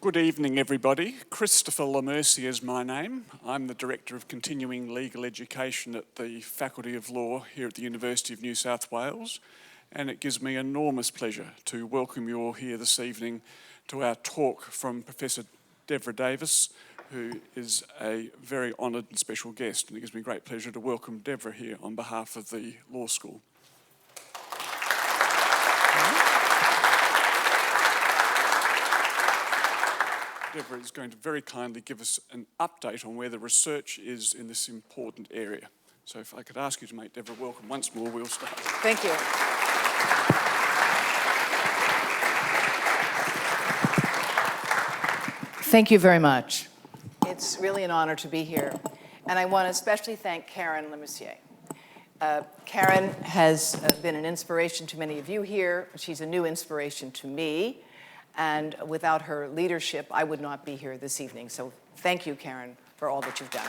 Good evening, everybody. Christopher LaMercy is my name. I'm the Director of Continuing Legal Education at the Faculty of Law here at the University of New South Wales, and it gives me enormous pleasure to welcome you all here this evening to our talk from Professor Devra Davis, who is a very honoured and special guest, and it gives me great pleasure to welcome Devra here on behalf of the Law School. Devra is going to very kindly give us an update on where the research is in this important area. So if I could ask you to make Devra welcome once more, we'll start. Thank you. Thank you very much. It's really an honor to be here. And I want to especially thank Karen LeMessier. Karen has been an inspiration to many of you here. She's a new inspiration to me. And without her leadership, I would not be here this evening. So thank you, Karen, for all that you've done.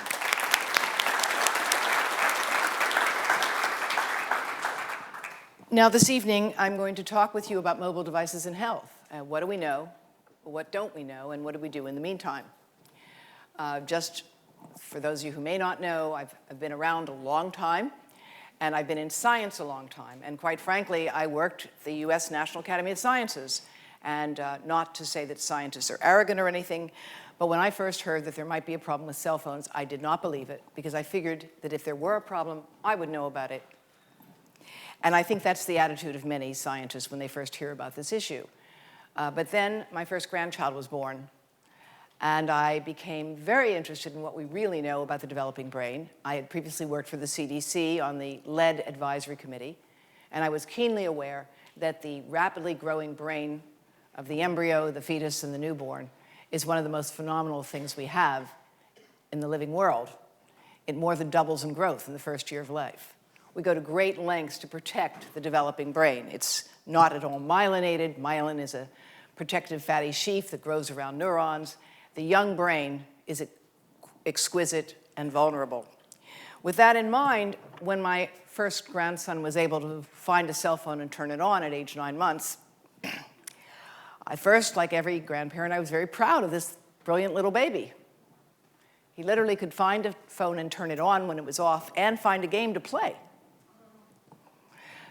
Now, this evening, I'm going to talk with you about mobile devices in health. What do we know? What don't we know? And what do we do in the meantime? Just for those of you who may not know, I've been around a long time, and I've been in science a long time. And quite frankly, I worked at the US National Academy of Sciences. And not to say that scientists are arrogant or anything, but when I first heard that there might be a problem with cell phones, I did not believe it, because I figured that if there were a problem, I would know about it. And I think that's the attitude of many scientists when they first hear about this issue. But then my first grandchild was born, and I became very interested in what we really know about the developing brain. I had previously worked for the CDC on the lead advisory committee, and I was keenly aware that the rapidly growing brain of the embryo, the fetus, and the newborn is one of the most phenomenal things we have in the living world. It more than doubles in growth in the first year of life. We go to great lengths to protect the developing brain. It's not at all myelinated. Myelin is a protective fatty sheath that grows around neurons. The young brain is exquisite and vulnerable. With that in mind, when my first grandson was able to find a cell phone and turn it on at age 9 months, at first, like every grandparent, I was very proud of this brilliant little baby. He literally could find a phone and turn it on when it was off and find a game to play.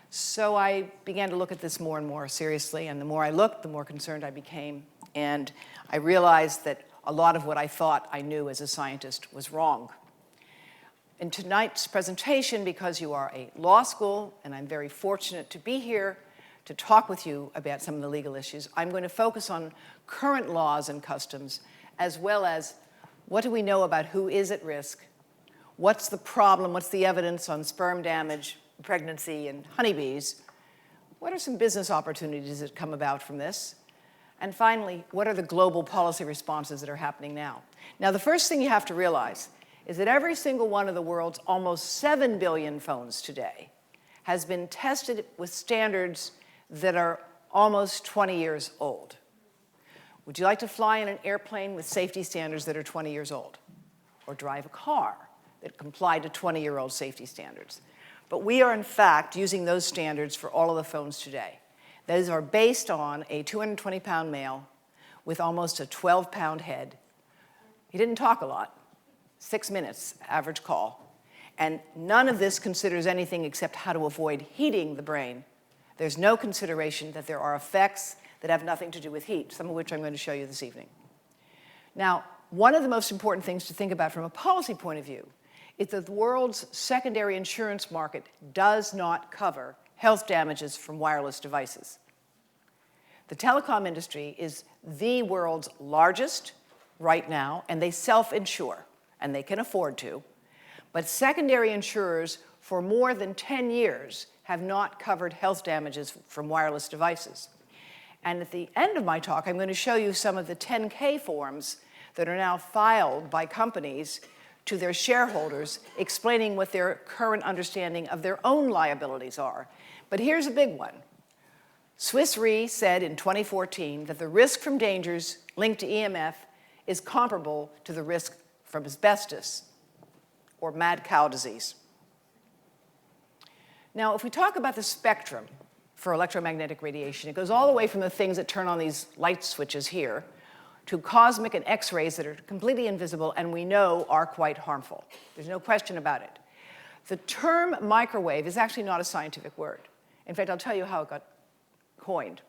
So I began to look at this more and more seriously, and the more I looked, the more concerned I became. And I realized that a lot of what I thought I knew as a scientist was wrong. In tonight's presentation, because you are a law school, and I'm very fortunate to be here to talk with you about some of the legal issues, I'm going to focus on current laws and customs, as well as what do we know about who is at risk, what's the problem, what's the evidence on sperm damage, pregnancy, and honeybees, what are some business opportunities that come about from this, and finally, what are the global policy responses that are happening now. Now, the first thing you have to realize is that every single one of the world's almost 7 billion phones today has been tested with standards that are almost 20 years old. Would you like to fly in an airplane with safety standards that are 20 years old? Or drive a car that complied to 20-year-old safety standards? But we are, in fact, using those standards for all of the phones today. Those are based on a 220-pound male with almost a 12-pound head. He didn't talk a lot, 6 minutes, average call. And none of this considers anything except how to avoid heating the brain. There's no consideration that there are effects that have nothing to do with heat, some of which I'm going to show you this evening. Now, one of the most important things to think about from a policy point of view is that the world's secondary insurance market does not cover health damages from wireless devices. The telecom industry is the world's largest right now, and they self-insure, and they can afford to. But secondary insurers for more than 10 years have not covered health damages from wireless devices. And at the end of my talk, I'm going to show you some of the 10K forms that are now filed by companies to their shareholders, explaining what their current understanding of their own liabilities are. But here's a big one. Swiss Re said in 2014 that the risk from dangers linked to EMF is comparable to the risk from asbestos or mad cow disease. Now, if we talk about the spectrum for electromagnetic radiation, it goes all the way from the things that turn on these light switches here to cosmic and X-rays that are completely invisible and we know are quite harmful. There's no question about it. The term microwave is actually not a scientific word. In fact, I'll tell you how it got coined.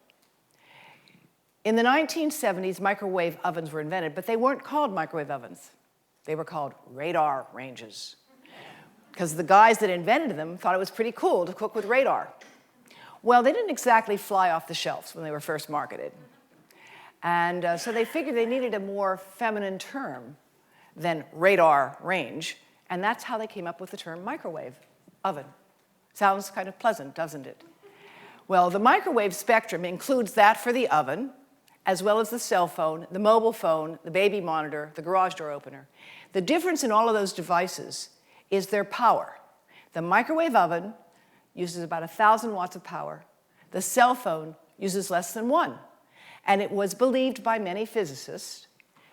In the 1970s, microwave ovens were invented, but they weren't called microwave ovens. They were called radar ranges, because the guys that invented them thought it was pretty cool to cook with radar. Well, they didn't exactly fly off the shelves when they were first marketed. And so they figured they needed a more feminine term than radar range, and that's how they came up with the term microwave oven. Sounds kind of pleasant, doesn't it? Well, the microwave spectrum includes that for the oven, as well as the cell phone, the mobile phone, the baby monitor, the garage door opener. The difference in all of those devices is their power. The microwave oven uses about 1,000 watts of power. The cell phone uses less than 1. And it was believed by many physicists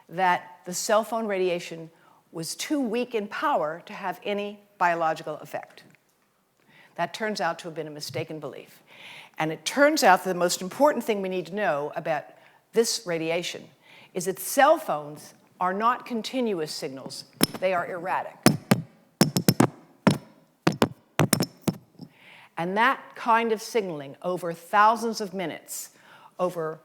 that the cell phone radiation was too weak in power to have any biological effect. That turns out to have been a mistaken belief. And it turns out that the most important thing we need to know about this radiation is that cell phones are not continuous signals. They are erratic. And that kind of signaling over thousands of minutes, over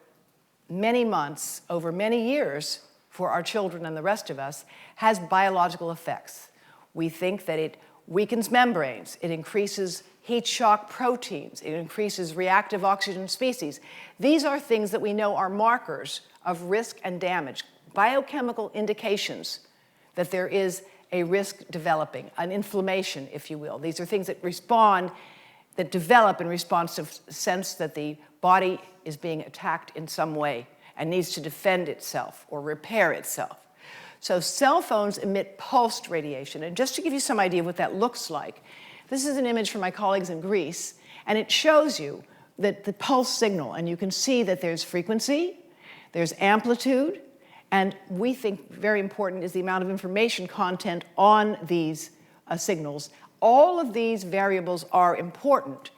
many months, over many years for our children and the rest of us, has biological effects. We think that it weakens membranes, it increases heat shock proteins, it increases reactive oxygen species. These are things that we know are markers of risk and damage, biochemical indications that there is a risk developing, an inflammation, if you will. These are things that that develop in response to sense that the body is being attacked in some way and needs to defend itself or repair itself. So cell phones emit pulsed radiation. And just to give you some idea of what that looks like, this is an image from my colleagues in Greece, and it shows you that the pulse signal, and you can see that there's frequency, there's amplitude, and we think very important is the amount of information content on these signals. All of these variables are important.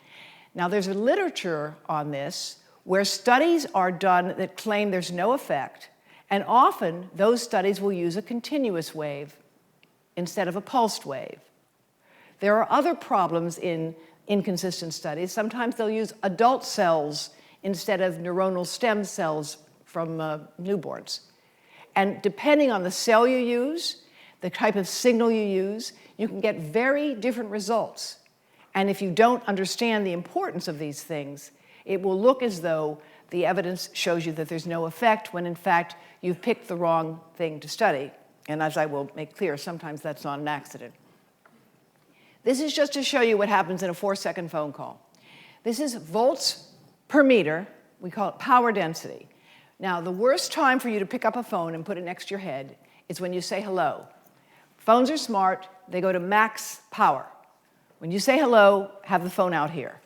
Now, there's a literature on this where studies are done that claim there's no effect, and often those studies will use a continuous wave instead of a pulsed wave. There are other problems in inconsistent studies. Sometimes they'll use adult cells instead of neuronal stem cells from newborns. And depending on the cell you use, the type of signal you use, you can get very different results. And if you don't understand the importance of these things, it will look as though the evidence shows you that there's no effect when, in fact, you've picked the wrong thing to study. And as I will make clear, sometimes that's not an accident. This is just to show you what happens in a 4-second phone call. This is volts per meter. We call it power density. Now, the worst time for you to pick up a phone and put it next to your head is when you say hello. Phones are smart. They go to max power. When you say hello, have the phone out here.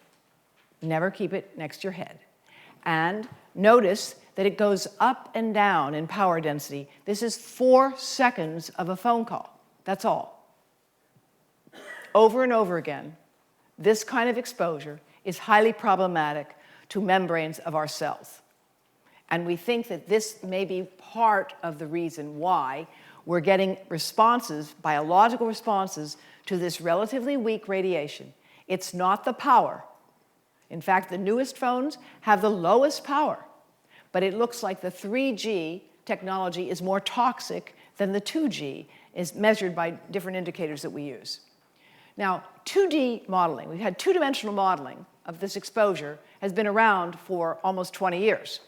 Never keep it next to your head. And notice that it goes up and down in power density. This is 4 seconds of a phone call. That's all. Over and over again, this kind of exposure is highly problematic to membranes of our cells. And we think that this may be part of the reason why we're getting responses, biological responses, to this relatively weak radiation. It's not the power. In fact, the newest phones have the lowest power, but it looks like the 3G technology is more toxic than the 2G, is measured by different indicators that we use. Now, 2D modeling, we've had two-dimensional modeling of this exposure, has been around for almost 20 years.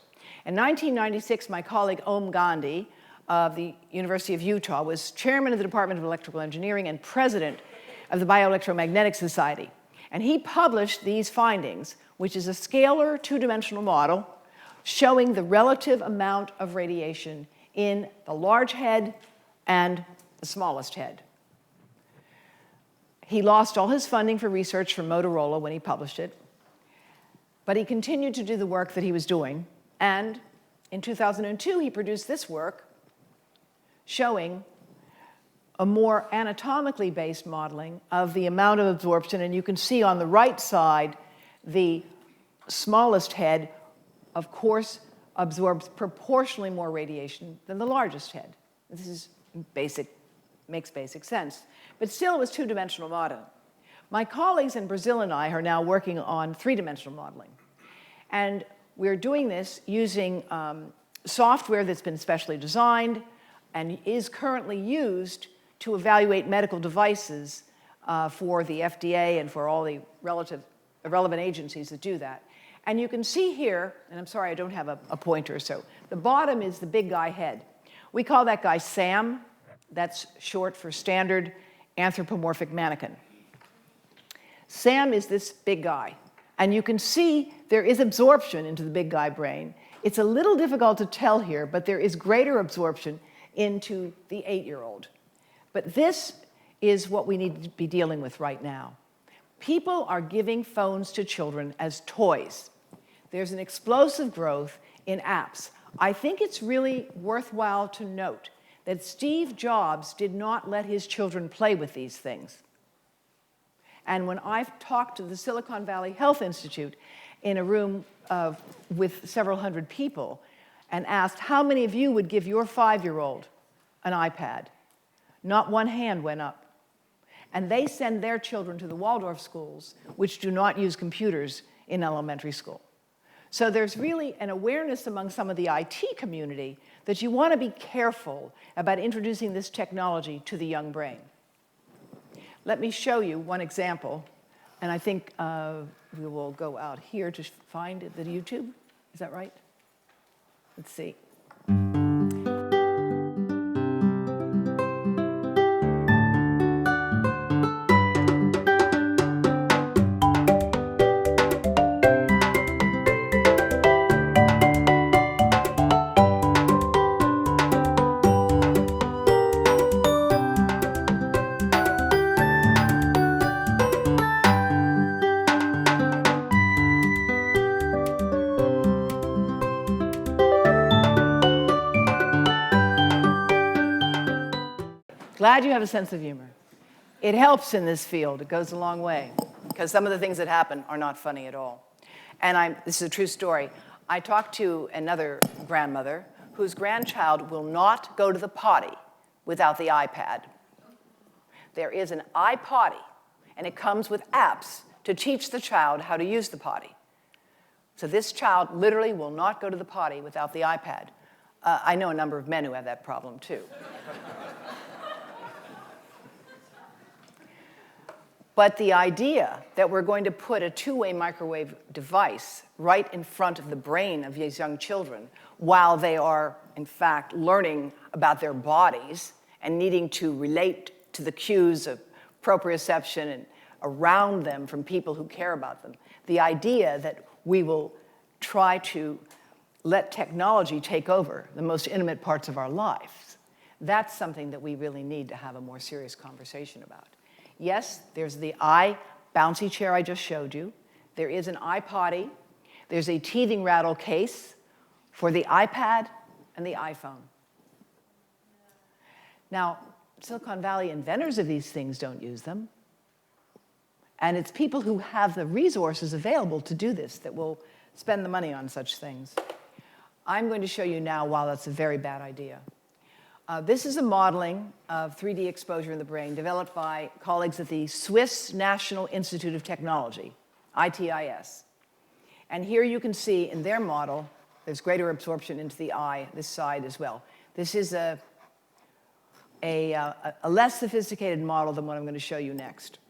In 1996, my colleague Om Gandhi of the University of Utah was chairman of the Department of Electrical Engineering and president of the Bioelectromagnetic Society. And he published these findings, which is a scalar two-dimensional model showing the relative amount of radiation in the large head and the smallest head. He lost all his funding for research from Motorola when he published it, but he continued to do the work that he was doing. And in 2002, he produced this work showing a more anatomically based modeling of the amount of absorption. And you can see on the right side, the smallest head, of course, absorbs proportionally more radiation than the largest head. This is makes basic sense. But still, it was two-dimensional modeling. My colleagues in Brazil and I are now working on three-dimensional modeling. And we're doing this using software that's been specially designed and is currently used to evaluate medical devices for the FDA and for all the relevant agencies that do that. And you can see here, and I'm sorry I don't have a pointer, so the bottom is the big guy head. We call that guy SAM. That's short for Standard Anthropomorphic Mannequin. SAM is this big guy. And you can see there is absorption into the big guy brain. It's a little difficult to tell here, but there is greater absorption into the 8-year-old. But this is what we need to be dealing with right now. People are giving phones to children as toys. There's an explosive growth in apps. I think it's really worthwhile to note that Steve Jobs did not let his children play with these things. And when I've talked to the Silicon Valley Health Institute in a room with several hundred people and asked, how many of you would give your 5-year-old an iPad? Not one hand went up. And they send their children to the Waldorf schools, which do not use computers in elementary school. So there's really an awareness among some of the IT community that you want to be careful about introducing this technology to the young brain. Let me show you one example, and I think we will go out here to find the YouTube. Is that right? Let's see. Glad you have a sense of humor. It helps in this field. It goes a long way, because some of the things that happen are not funny at all. And this is a true story. I talked to another grandmother whose grandchild will not go to the potty without the iPad. There is an iPotty, and it comes with apps to teach the child how to use the potty. So this child literally will not go to the potty without the iPad. I know a number of men who have that problem, too. But the idea that we're going to put a two-way microwave device right in front of the brain of these young children while they are, in fact, learning about their bodies and needing to relate to the cues of proprioception and around them from people who care about them, the idea that we will try to let technology take over the most intimate parts of our lives, that's something that we really need to have a more serious conversation about. Yes, there's the bouncy chair I just showed you. There is an iPotty. There's a teething rattle case for the iPad and the iPhone. Now, Silicon Valley inventors of these things don't use them. And it's people who have the resources available to do this that will spend the money on such things. I'm going to show you now why that's a very bad idea. This is a modeling of 3D exposure in the brain developed by colleagues at the Swiss National Institute of Technology, ITIS. And here you can see in their model, there's greater absorption into the eye, this side as well. This is a less sophisticated model than what I'm going to show you next.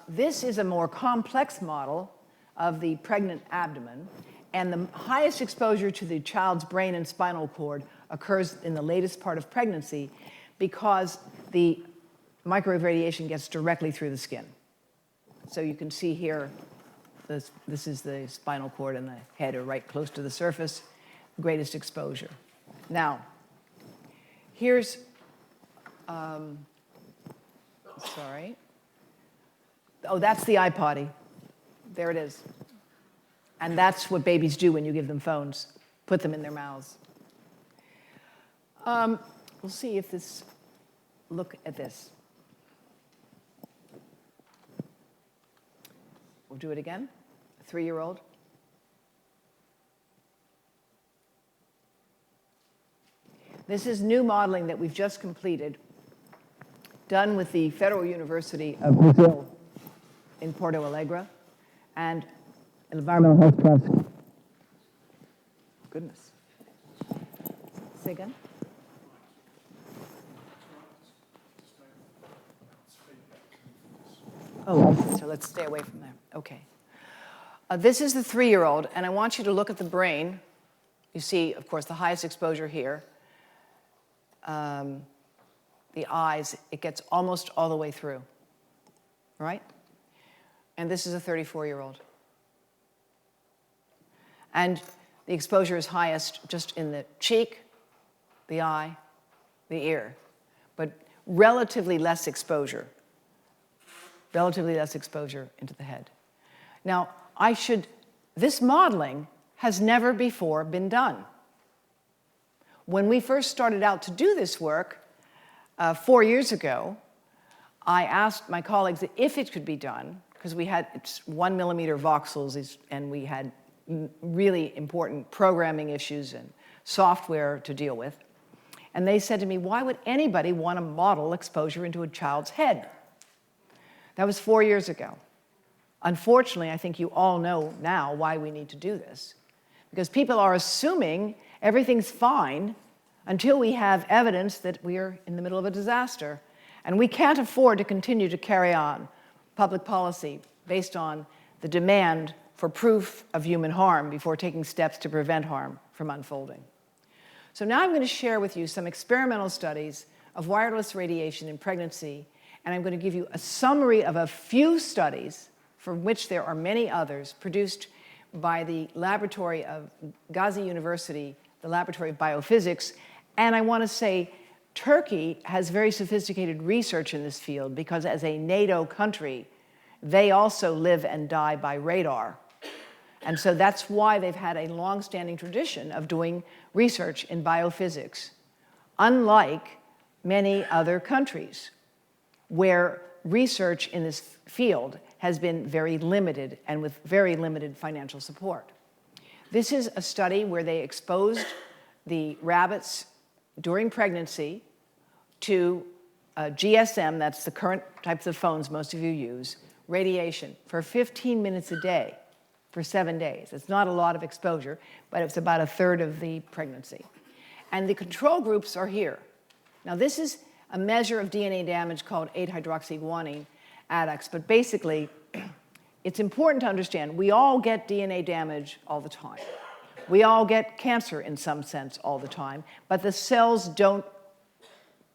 This is a more complex model of the pregnant abdomen, and the highest exposure to the child's brain and spinal cord occurs in the latest part of pregnancy because the microwave radiation gets directly through the skin. So you can see here, this is the spinal cord and the head are right close to the surface, greatest exposure. Now, here's, sorry. Oh, that's the iPotty. There it is. And that's what babies do when you give them phones, put them in their mouths. We'll see if this, look at this. We'll do it again, a 3-year-old. This is new modeling that we've just completed, done with the Federal University of Brazil in Porto Alegre and an environmental health trust. Goodness. Say again? Oh, so let's stay away from there. Okay. This is the 3-year-old, and I want you to look at the brain. You see, of course, the highest exposure here. The eyes, it gets almost all the way through, right? And this is a 34-year-old. And the exposure is highest just in the cheek, the eye, the ear, but relatively less exposure into the head. Now, this modeling has never before been done. When we first started out to do this work 4 years ago, I asked my colleagues if it could be done, because it's 1 millimeter voxels, and we had really important programming issues and software to deal with. And they said to me, why would anybody want to model exposure into a child's head? That was 4 years ago. Unfortunately, I think you all know now why we need to do this. Because people are assuming everything's fine until we have evidence that we are in the middle of a disaster. And we can't afford to continue to carry on public policy based on the demand for proof of human harm before taking steps to prevent harm from unfolding. So now I'm going to share with you some experimental studies of wireless radiation in pregnancy, and I'm going to give you a summary of a few studies, from which there are many others, produced by the laboratory of Gazi University, the Laboratory of Biophysics. And I want to say Turkey has very sophisticated research in this field because as a NATO country, they also live and die by radar. And so that's why they've had a long-standing tradition of doing research in biophysics, unlike many other countries where research in this field has been very limited and with very limited financial support. This is a study where they exposed the rabbits during pregnancy to GSM, that's the current types of phones most of you use, radiation for 15 minutes a day for 7 days. It's not a lot of exposure, but it's about a third of the pregnancy. And the control groups are here. Now, this is a measure of DNA damage called 8-hydroxyguanine adducts, but basically, it's important to understand we all get DNA damage all the time. We all get cancer in some sense all the time, but the cells don't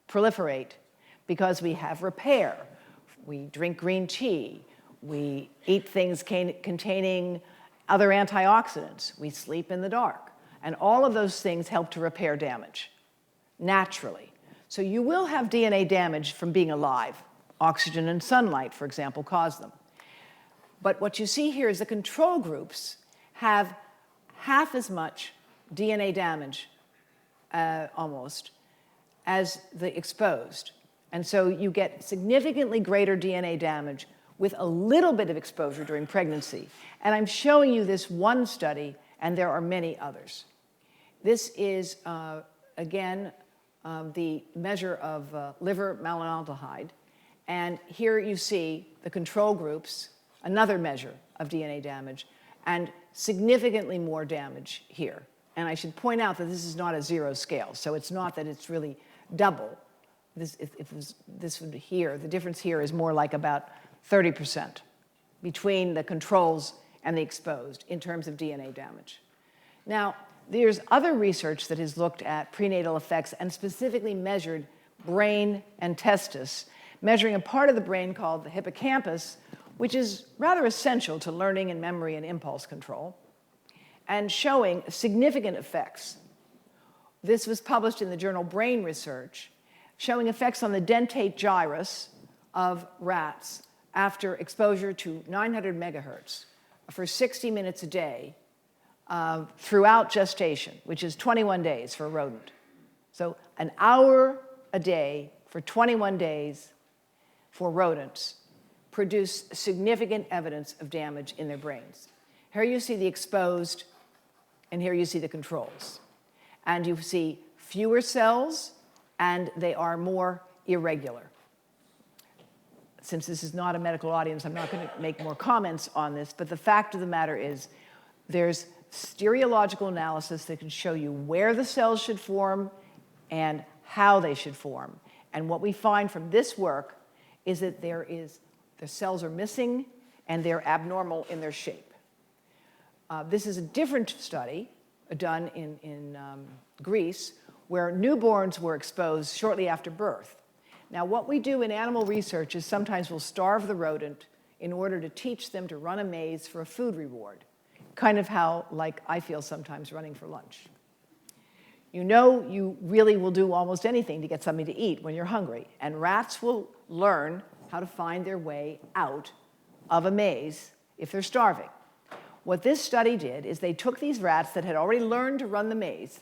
proliferate because we have repair. We drink green tea. We eat things containing other antioxidants. We sleep in the dark. And all of those things help to repair damage naturally. So you will have DNA damage from being alive. Oxygen and sunlight, for example, cause them. But what you see here is the control groups have half as much DNA damage, almost, as the exposed. And so you get significantly greater DNA damage with a little bit of exposure during pregnancy. And I'm showing you this one study, and there are many others. This is, again, the measure of liver malonaldehyde. And here you see the control groups, another measure of DNA damage, and significantly more damage here. And I should point out that this is not a zero scale, so it's not that it's really double. This would here, the difference here is more like about 30% between the controls and the exposed in terms of DNA damage. Now, there's other research that has looked at prenatal effects and specifically measured brain and testis, measuring a part of the brain called the hippocampus, which is rather essential to learning and memory and impulse control, and showing significant effects. This was published in the journal Brain Research, showing effects on the dentate gyrus of rats after exposure to 900 megahertz for 60 minutes a day throughout gestation, which is 21 days for a rodent. So an hour a day for 21 days for rodents produce significant evidence of damage in their brains. Here you see the exposed, and here you see the controls. And you see fewer cells, and they are more irregular. Since this is not a medical audience, I'm not going to make more comments on this, but the fact of the matter is there's stereological analysis that can show you where the cells should form and how they should form. And what we find from this work is that the cells are missing and they're abnormal in their shape. This is a different study done in Greece where newborns were exposed shortly after birth. Now, what we do in animal research is sometimes we'll starve the rodent in order to teach them to run a maze for a food reward, kind of how, like, I feel sometimes running for lunch. You know you really will do almost anything to get something to eat when you're hungry, and rats will learn how to find their way out of a maze if they're starving. What this study did is they took these rats that had already learned to run the maze,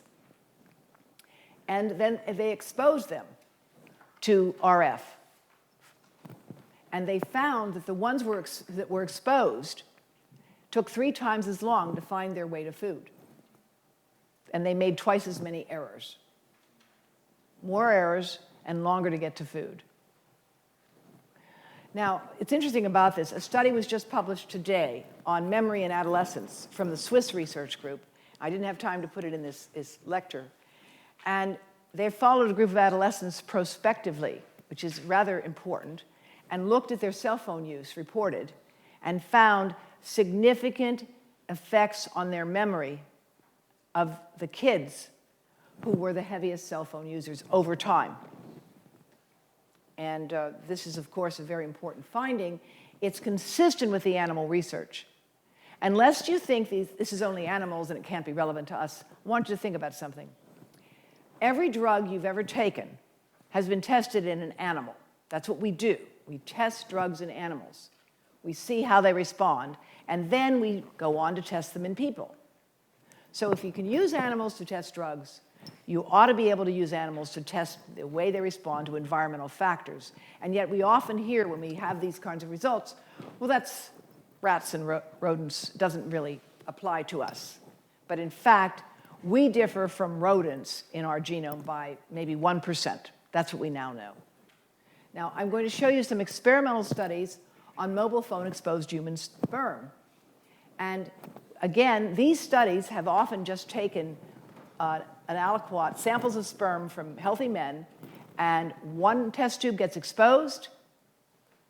and then they exposed them to RF. And they found that the ones that were exposed took 3 times as long to find their way to food. And they made twice as many errors. More errors and longer to get to food. Now, it's interesting about this. A study was just published today on memory in adolescence from the Swiss research group. I didn't have time to put it in this lecture. And they followed a group of adolescents prospectively, which is rather important, and looked at their cell phone use reported and found significant effects on their memory of the kids who were the heaviest cell phone users over time. And this is, of course, a very important finding. It's consistent with the animal research. And lest you think this is only animals and it can't be relevant to us, I want you to think about something. Every drug you've ever taken has been tested in an animal. That's what we do. We test drugs in animals. We see how they respond, and then we go on to test them in people. So if you can use animals to test drugs, you ought to be able to use animals to test the way they respond to environmental factors. And yet we often hear when we have these kinds of results, well, that's rats and rodents, doesn't really apply to us. But in fact, we differ from rodents in our genome by maybe 1%. That's what we now know. Now, I'm going to show you some experimental studies on mobile phone exposed human sperm. And again, these studies have often just taken an aliquot, samples of sperm from healthy men, and one test tube gets exposed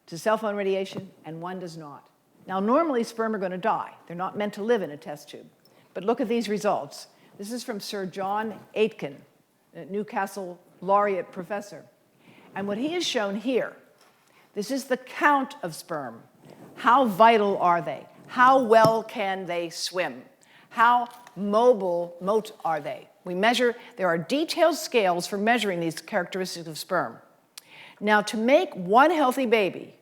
to cell phone radiation and one does not. Now, normally sperm are going to die. They're not meant to live in a test tube. But look at these results. This is from Sir John Aitken, a Newcastle laureate professor. And what he has shown here, this is the count of sperm. How vital are they? How well can they swim? How mobile are they? We measure, there are detailed scales for measuring these characteristics of sperm. Now, to make one healthy baby,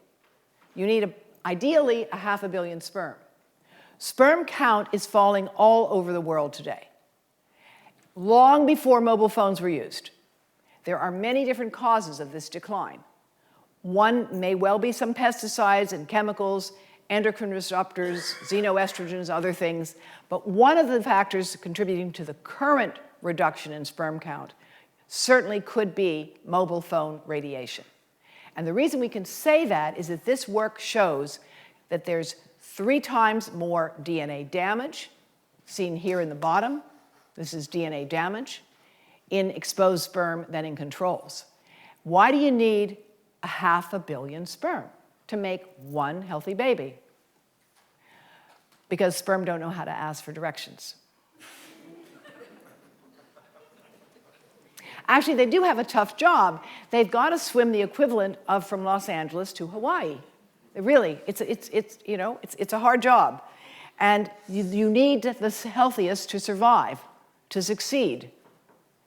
you need ideally 500 million sperm. Sperm count is falling all over the world today, long before mobile phones were used. There are many different causes of this decline. One may well be some pesticides and chemicals, endocrine disruptors, xenoestrogens, other things. But one of the factors contributing to the current reduction in sperm count certainly could be mobile phone radiation. And the reason we can say that is that this work shows that there's 3 times more DNA damage, seen here in the bottom. This is DNA damage in exposed sperm than in controls. Why do you need 500 million sperm to make one healthy baby? Because sperm don't know how to ask for directions. Actually, they do have a tough job. They've got to swim the equivalent of from Los Angeles to Hawaii. Really, it's a hard job. And you need the healthiest to survive, to succeed.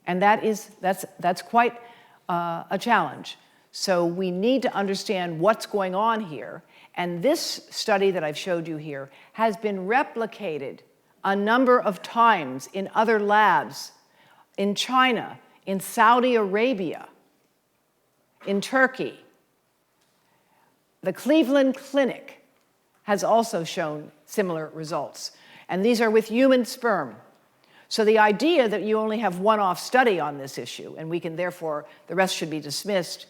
And that's quite a challenge. So we need to understand what's going on here. And this study that I've showed you here has been replicated a number of times in other labs, in China, in Saudi Arabia, in Turkey. The Cleveland Clinic has also shown similar results. And these are with human sperm. So the idea that you only have one-off study on this issue, and we can therefore, the rest should be dismissed,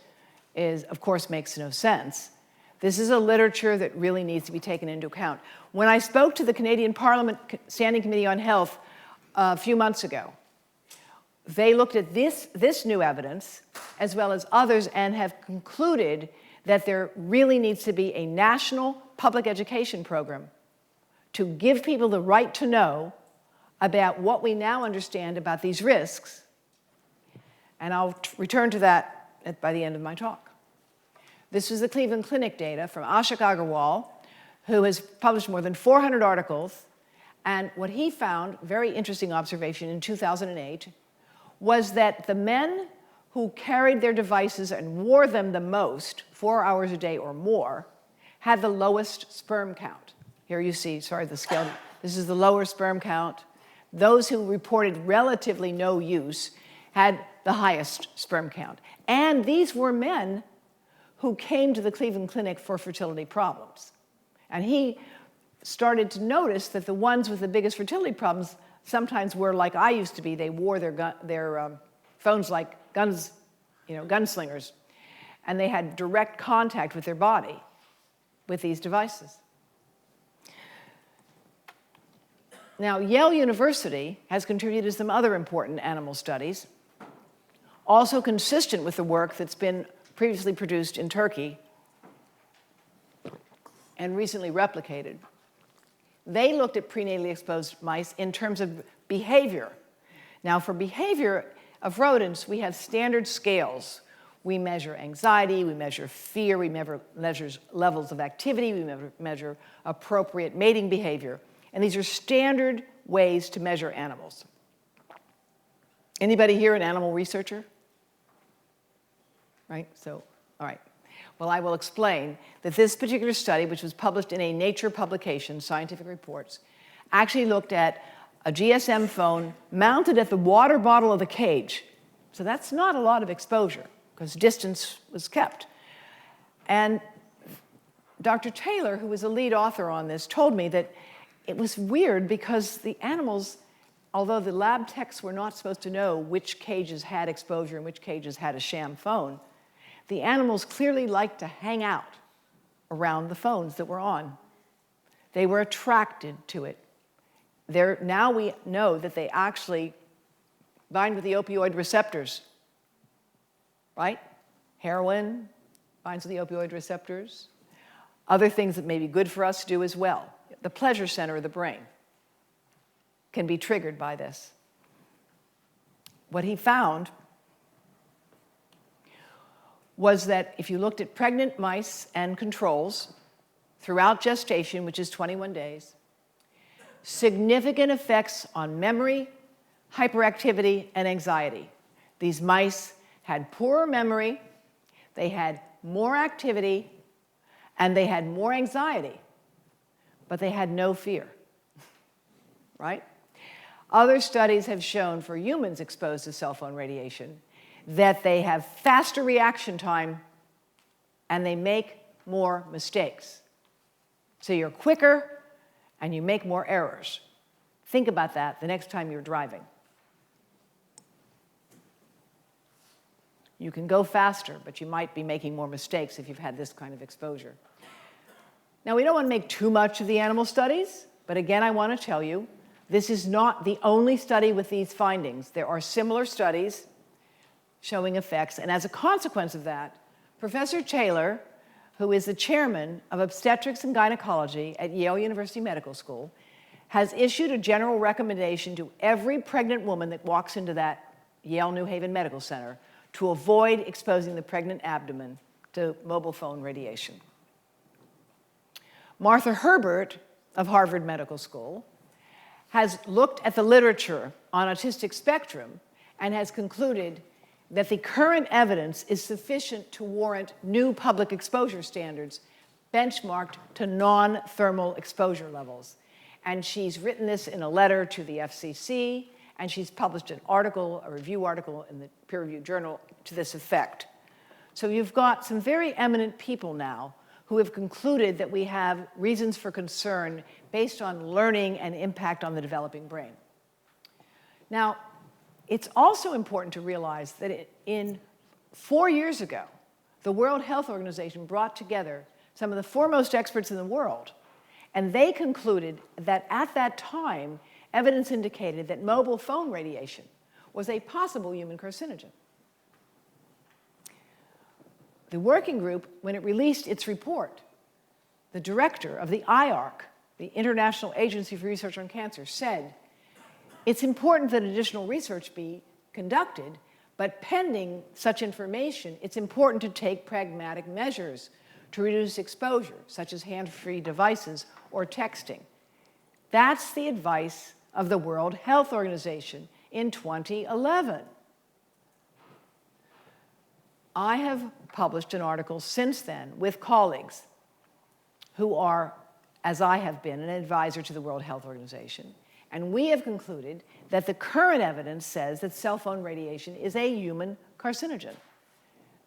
of course, makes no sense. This is a literature that really needs to be taken into account. When I spoke to the Canadian Parliament Standing Committee on Health a few months ago, they looked at this new evidence as well as others and have concluded that there really needs to be a national public education program to give people the right to know about what we now understand about these risks. And I'll return to that by the end of my talk. This is the Cleveland Clinic data from Ashok Agarwal, who has published more than 400 articles. And what he found, very interesting observation in 2008, was that the men who carried their devices and wore them the most, 4 hours a day or more, had the lowest sperm count. Here you see, sorry, the scale. This is the lower sperm count. Those who reported relatively no use had the highest sperm count. And these were men who came to the Cleveland Clinic for fertility problems. And he started to notice that the ones with the biggest fertility problems sometimes were like I used to be. They wore their phones like guns, gunslingers. And they had direct contact with their body with these devices. Now, Yale University has contributed to some other important animal studies, also consistent with the work that's been previously produced in Turkey and recently replicated. They looked at prenatally exposed mice in terms of behavior. Now, for behavior of rodents, we have standard scales. We measure anxiety, we measure fear, we measure levels of activity, we measure appropriate mating behavior. And these are standard ways to measure animals. Anybody here an animal researcher? Right? So, all right. Well, I will explain that this particular study, which was published in a Nature publication, Scientific Reports, actually looked at a GSM phone mounted at the water bottle of the cage. So that's not a lot of exposure, because distance was kept. And Dr. Taylor, who was the lead author on this, told me that it was weird because the animals, although the lab techs were not supposed to know which cages had exposure and which cages had a sham phone, the animals clearly liked to hang out around the phones that were on. They were attracted to it. Now we know that they actually bind with the opioid receptors, right? Heroin binds with the opioid receptors. Other things that may be good for us do as well. The pleasure center of the brain can be triggered by this. What he found was that if you looked at pregnant mice and controls throughout gestation, which is 21 days, significant effects on memory, hyperactivity, and anxiety. These mice had poorer memory, they had more activity, and they had more anxiety, but they had no fear, right? Other studies have shown for humans exposed to cell phone radiation that they have faster reaction time and they make more mistakes. So you're quicker and you make more errors. Think about that the next time you're driving. You can go faster, but you might be making more mistakes if you've had this kind of exposure. Now, we don't want to make too much of the animal studies, but again, I want to tell you, this is not the only study with these findings. There are similar studies showing effects, and as a consequence of that, Professor Taylor, who is the chairman of obstetrics and gynecology at Yale University Medical School, has issued a general recommendation to every pregnant woman that walks into that Yale New Haven Medical Center to avoid exposing the pregnant abdomen to mobile phone radiation. Martha Herbert of Harvard Medical School has looked at the literature on autistic spectrum and has concluded that the current evidence is sufficient to warrant new public exposure standards benchmarked to non-thermal exposure levels. And she's written this in a letter to the FCC, and she's published an article, a review article in the peer-reviewed journal to this effect. So you've got some very eminent people now who have concluded that we have reasons for concern based on learning and impact on the developing brain. Now, it's also important to realize that 4 years ago, the World Health Organization brought together some of the foremost experts in the world, and they concluded that at that time, evidence indicated that mobile phone radiation was a possible human carcinogen. The working group, when it released its report, the director of the IARC, the International Agency for Research on Cancer, said, it's important that additional research be conducted, but pending such information, it's important to take pragmatic measures to reduce exposure, such as hand-free devices or texting. That's the advice of the World Health Organization in 2011. I have published an article since then with colleagues who are, as I have been, an advisor to the World Health Organization. And we have concluded that the current evidence says that cell phone radiation is a human carcinogen,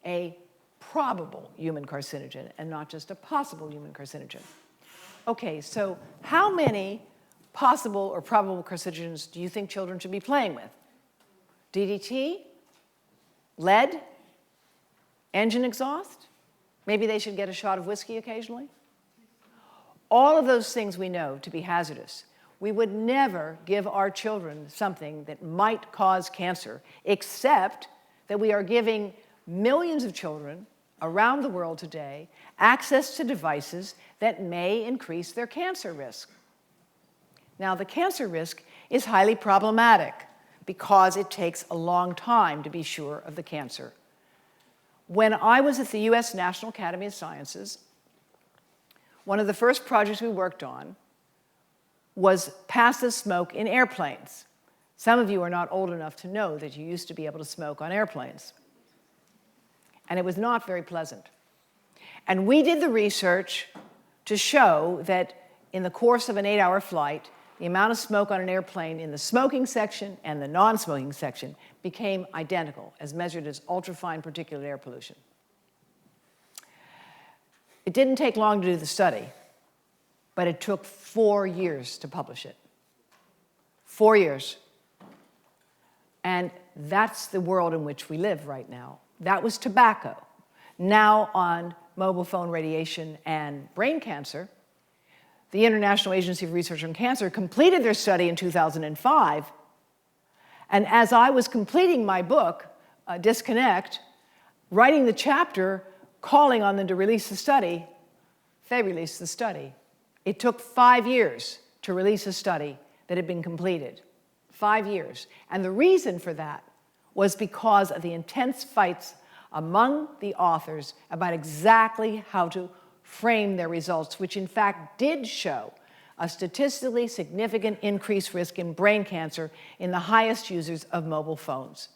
a probable human carcinogen, and not just a possible human carcinogen. Okay, so how many possible or probable carcinogens do you think children should be playing with? DDT? Lead? Engine exhaust? Maybe they should get a shot of whiskey occasionally? All of those things we know to be hazardous. We would never give our children something that might cause cancer, except that we are giving millions of children around the world today access to devices that may increase their cancer risk. Now, the cancer risk is highly problematic because it takes a long time to be sure of the cancer. When I was at the US National Academy of Sciences, one of the first projects we worked on was passive smoke in airplanes. Some of you are not old enough to know that you used to be able to smoke on airplanes. And it was not very pleasant. And we did the research to show that in the course of an 8-hour flight, the amount of smoke on an airplane in the smoking section and the non-smoking section became identical, as measured as ultrafine particulate air pollution. It didn't take long to do the study, but it took 4 years to publish it. 4 years. And that's the world in which we live right now. That was tobacco. Now on mobile phone radiation and brain cancer, the International Agency for Research on Cancer completed their study in 2005. And as I was completing my book, Disconnect, writing the chapter calling on them to release the study, they released the study. It took 5 years to release a study that had been completed. 5 years. And the reason for that was because of the intense fights among the authors about exactly how to frame their results, which in fact did show a statistically significant increased risk in brain cancer in the highest users of mobile phones.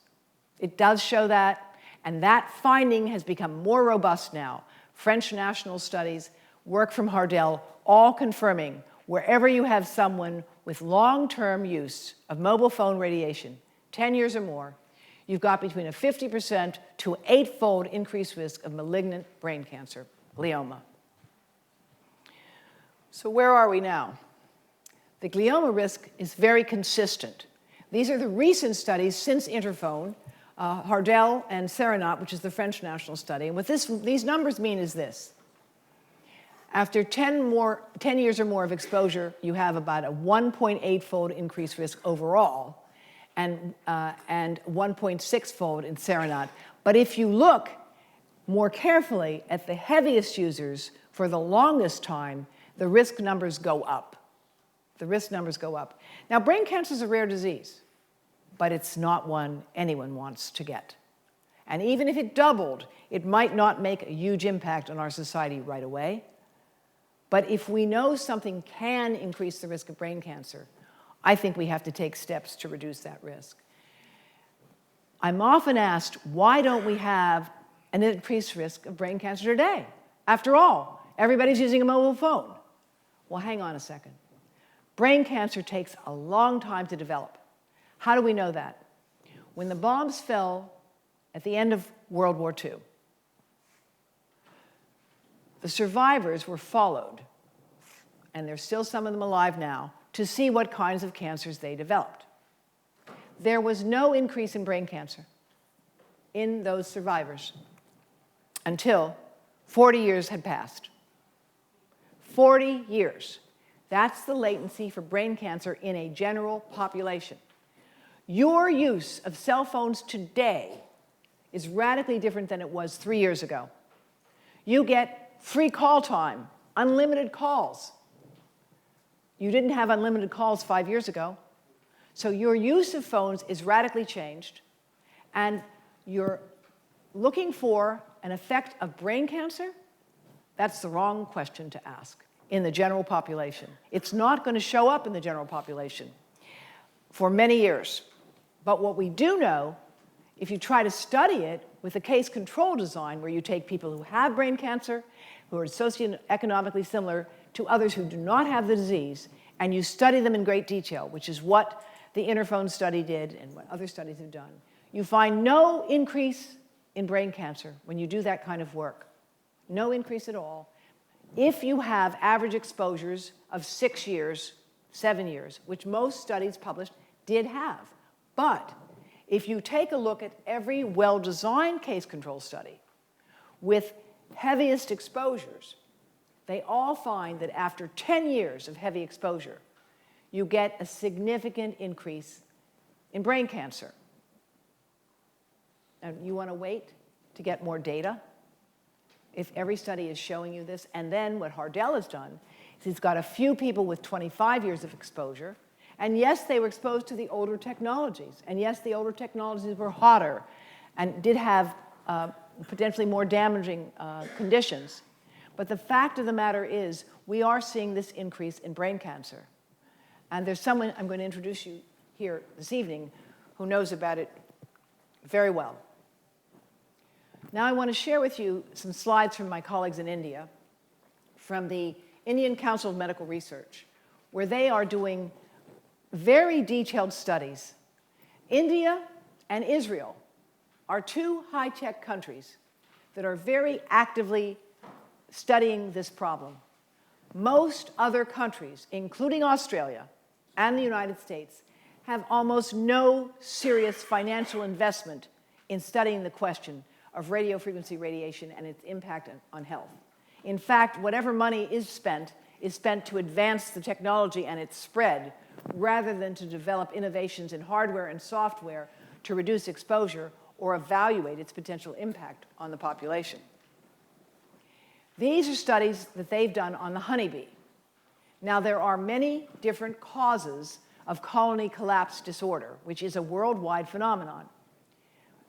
It does show that, and that finding has become more robust now. French national studies, work from Hardel, all confirming wherever you have someone with long-term use of mobile phone radiation, 10 years or more, you've got between a 50% to 8-fold increased risk of malignant brain cancer, glioma. So where are we now? The glioma risk is very consistent. These are the recent studies since Interphone, Hardel and Serenat, which is the French national study. And what these numbers mean is this. After 10 years or more of exposure, you have about a 1.8-fold increased risk overall and 1.6-fold in Serenat. But if you look more carefully at the heaviest users for the longest time, the risk numbers go up. The risk numbers go up. Now, brain cancer is a rare disease, but it's not one anyone wants to get. And even if it doubled, it might not make a huge impact on our society right away. But if we know something can increase the risk of brain cancer, I think we have to take steps to reduce that risk. I'm often asked, why don't we have an increased risk of brain cancer today? After all, everybody's using a mobile phone. Well, hang on a second. Brain cancer takes a long time to develop. How do we know that? When the bombs fell at the end of World War II, the survivors were followed, and there's still some of them alive now, to see what kinds of cancers they developed. there was no increase in brain cancer in those survivors until 40 years had passed. 40 years. That's the latency for brain cancer in a general population. Your use of cell phones today is radically different than it was 3 years ago. You get free call time, unlimited calls. You didn't have unlimited calls 5 years ago. So your use of phones is radically changed, and you're looking for an effect of brain cancer? That's the wrong question to ask in the general population. It's not going to show up in the general population for many years. But what we do know, if you try to study it with a case control design where you take people who have brain cancer, who are socioeconomically similar to others who do not have the disease, and you study them in great detail, which is what the Interphone study did and what other studies have done, you find no increase in brain cancer when you do that kind of work. No increase at all. If you have average exposures of 6 years, 7 years, which most studies published did have. But if you take a look at every well-designed case control study with heaviest exposures, they all find that after 10 years of heavy exposure, you get a significant increase in brain cancer. Now, you want to wait to get more data? If every study is showing you this, and then what Hardell has done is he's got a few people with 25 years of exposure, and yes, they were exposed to the older technologies, and yes, the older technologies were hotter and did have potentially more damaging conditions. But the fact of the matter is, we are seeing this increase in brain cancer. And there's someone I'm going to introduce you here this evening who knows about it very well. Now I want to share with you some slides from my colleagues in India, from the Indian Council of Medical Research, where they are doing very detailed studies. India and Israel are two high-tech countries that are very actively studying this problem. Most other countries, including Australia and the United States, have almost no serious financial investment in studying the question of radiofrequency radiation and its impact on health. In fact, whatever money is spent to advance the technology and its spread, rather than to develop innovations in hardware and software to reduce exposure or evaluate its potential impact on the population. These are studies that they've done on the honeybee. Now, there are many different causes of colony collapse disorder, which is a worldwide phenomenon.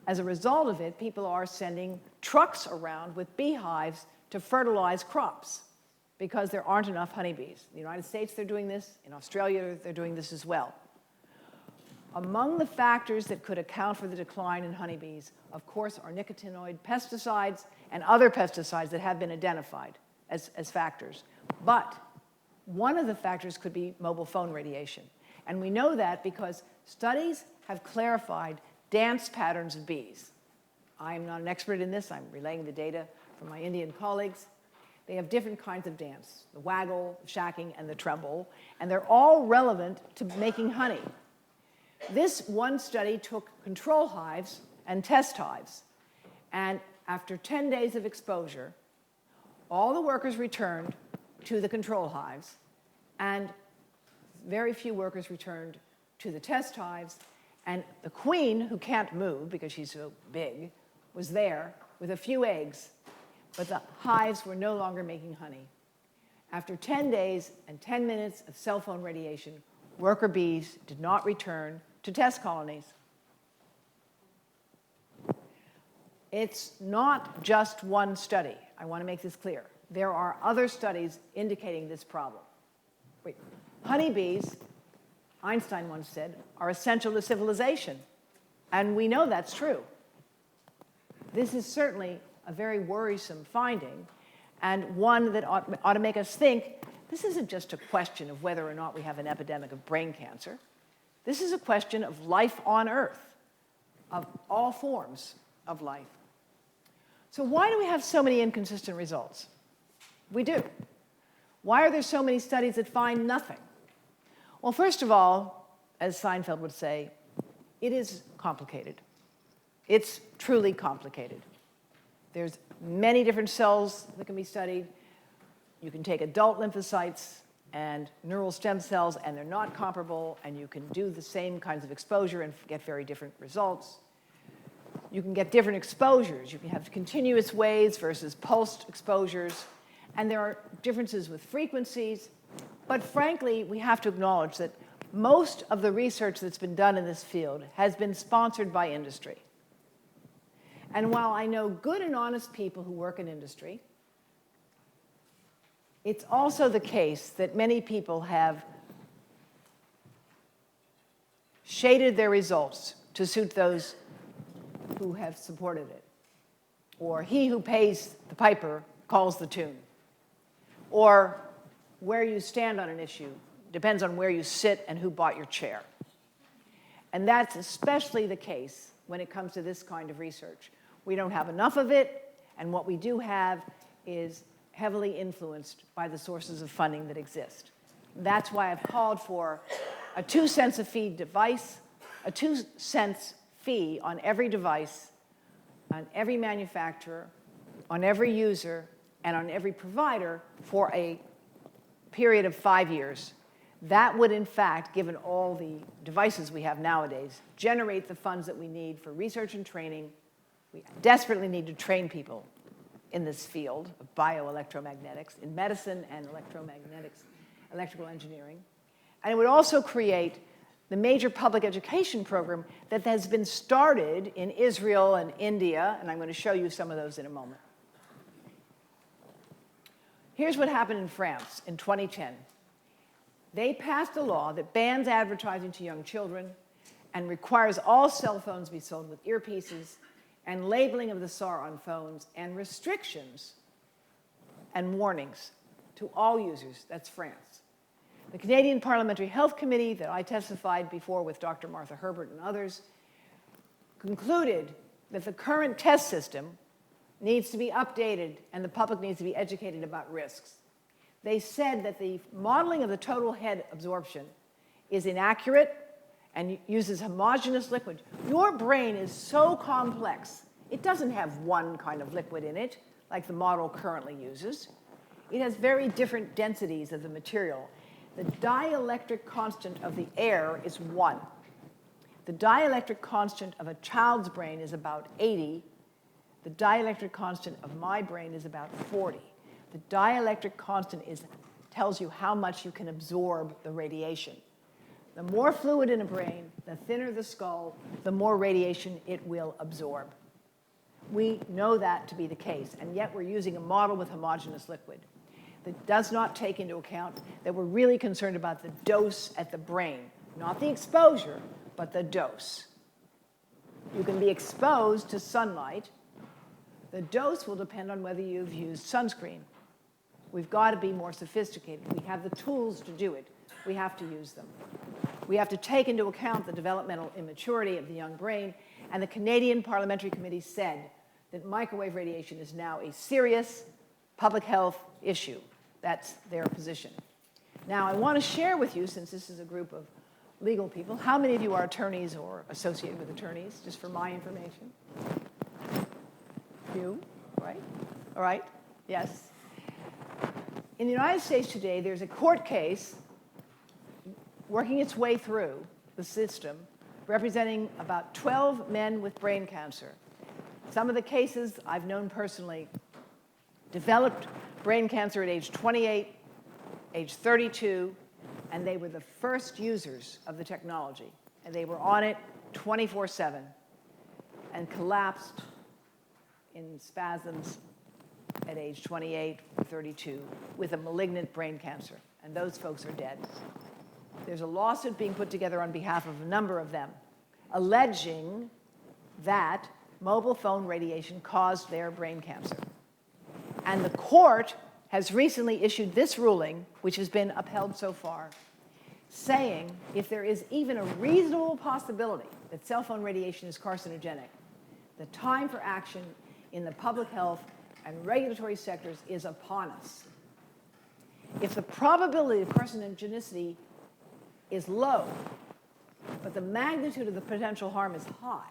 As a result of it, people are sending trucks around with beehives to fertilize crops because there aren't enough honeybees. In the United States, they're doing this. In Australia, they're doing this as well. Among the factors that could account for the decline in honeybees, of course, are nicotinoid pesticides and other pesticides that have been identified as factors. But one of the factors could be mobile phone radiation. And we know that because studies have clarified dance patterns of bees. I am not an expert in this. I'm relaying the data from my Indian colleagues. They have different kinds of dance, the waggle, the shacking, and the treble, and they're all relevant to making honey. This one study took control hives and test hives, and after 10 days of exposure, all the workers returned to the control hives, and very few workers returned to the test hives, and the queen, who can't move because she's so big, was there with a few eggs, but the hives were no longer making honey. After 10 days and 10 minutes of cell phone radiation, worker bees did not return to test colonies. It's not just one study. I want to make this clear. There are other studies indicating this problem. Wait, honeybees, Einstein once said, are essential to civilization. And we know that's true. This is certainly a very worrisome finding, and one that ought to make us think, this isn't just a question of whether or not we have an epidemic of brain cancer. This is a question of life on Earth, of all forms of life. So why do we have so many inconsistent results? We do. Why are there so many studies that find nothing? Well, first of all, as Seinfeld would say, It is complicated. It's truly complicated. There's many different cells that can be studied. You can take adult lymphocytes and neural stem cells, and they're not comparable, and you can do the same kinds of exposure and get very different results. You can get different exposures. You can have continuous waves versus pulsed exposures, and there are differences with frequencies. But frankly, we have to acknowledge that most of the research that's been done in this field has been sponsored by industry. And while I know good and honest people who work in industry, it's also the case that many people have shaded their results to suit those who have supported it. Or he who pays the piper calls the tune. Or where you stand on an issue depends on where you sit and who bought your chair. And that's especially the case when it comes to this kind of research. We don't have enough of it, and what we do have is heavily influenced by the sources of funding that exist. That's why I've called for a 2 cents a fee device, a 2 cents fee on every device, on every manufacturer, on every user, and on every provider for a period of 5 years. That would, in fact, given all the devices we have nowadays, generate the funds that we need for research and training. We desperately need to train people in this field of bioelectromagnetics, in medicine and electromagnetics, electrical engineering. And it would also create the major public education program that has been started in Israel and India, and I'm going to show you some of those in a moment. Here's what happened in France in 2010. They passed a law that bans advertising to young children and requires all cell phones be sold with earpieces, and labeling of the SAR on phones, and restrictions and warnings to all users. That's France. The Canadian Parliamentary Health Committee that I testified before with Dr. Martha Herbert and others concluded that the current test system needs to be updated and the public needs to be educated about risks. They said that the modeling of the total head absorption is inaccurate and uses homogeneous liquid. Your brain is so complex, it doesn't have one kind of liquid in it, like the model currently uses. It has very different densities of the material. The dielectric constant of the air is 1. The dielectric constant of a child's brain is about 80. The dielectric constant of my brain is about 40. The dielectric constant tells you how much you can absorb the radiation. The more fluid in a brain, the thinner the skull, the more radiation it will absorb. We know that to be the case, and yet we're using a model with homogeneous liquid that does not take into account that we're really concerned about the dose at the brain, not the exposure, but the dose. You can be exposed to sunlight. The dose will depend on whether you've used sunscreen. We've got to be more sophisticated. We have the tools to do it. We have to use them. We have to take into account the developmental immaturity of the young brain, and the Canadian Parliamentary Committee said that microwave radiation is now a serious public health issue. That's their position. Now, I want to share with you, since this is a group of legal people, how many of you are attorneys or associated with attorneys, just for my information? You, right? All right, yes. In the United States today, there's a court case working its way through the system, representing about 12 men with brain cancer. Some of the cases I've known personally developed brain cancer at age 28, age 32, and they were the first users of the technology. And they were on it 24/7 and collapsed in spasms at age 28 or 32 with a malignant brain cancer. And those folks are dead. There's a lawsuit being put together on behalf of a number of them, alleging that mobile phone radiation caused their brain cancer. And the court has recently issued this ruling, which has been upheld so far, saying if there is even a reasonable possibility that cell phone radiation is carcinogenic, the time for action in the public health and regulatory sectors is upon us. If the probability of carcinogenicity is low, but the magnitude of the potential harm is high.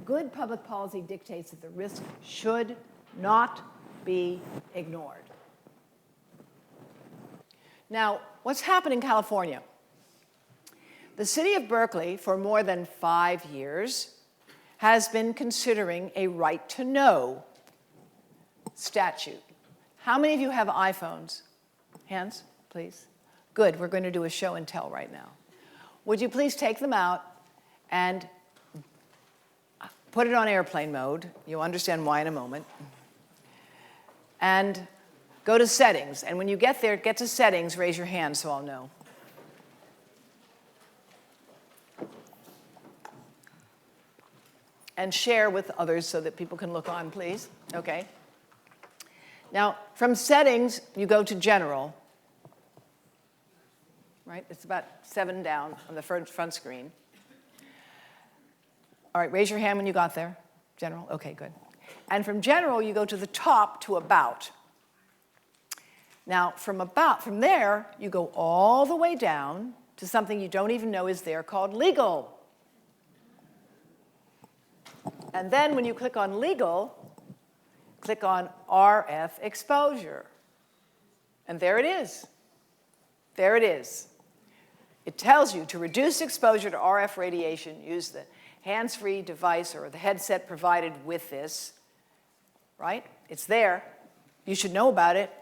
Good public policy dictates that the risk should not be ignored. Now, what's happened in California? The city of Berkeley, for more than 5 years, has been considering a right to know statute. How many of you have iPhones? Hands, please. Good, we're going to do a show and tell right now. Would you please take them out and put it on airplane mode? You'll understand why in a moment. And go to settings. And when you get there, get to settings, raise your hand so I'll know. And share with others so that people can look on, please. Okay. Now, from settings, you go to general. Right? It's about 7 down on the front screen. All right, raise your hand when you got there. General? Okay, good. And from general, you go to the top to about. Now, from there, you go all the way down to something you don't even know is there called legal. And then when you click on legal, click on RF exposure. And there it is. There it is. It tells you to reduce exposure to RF radiation, use the hands-free device or the headset provided with this, right? It's there. You should know about it.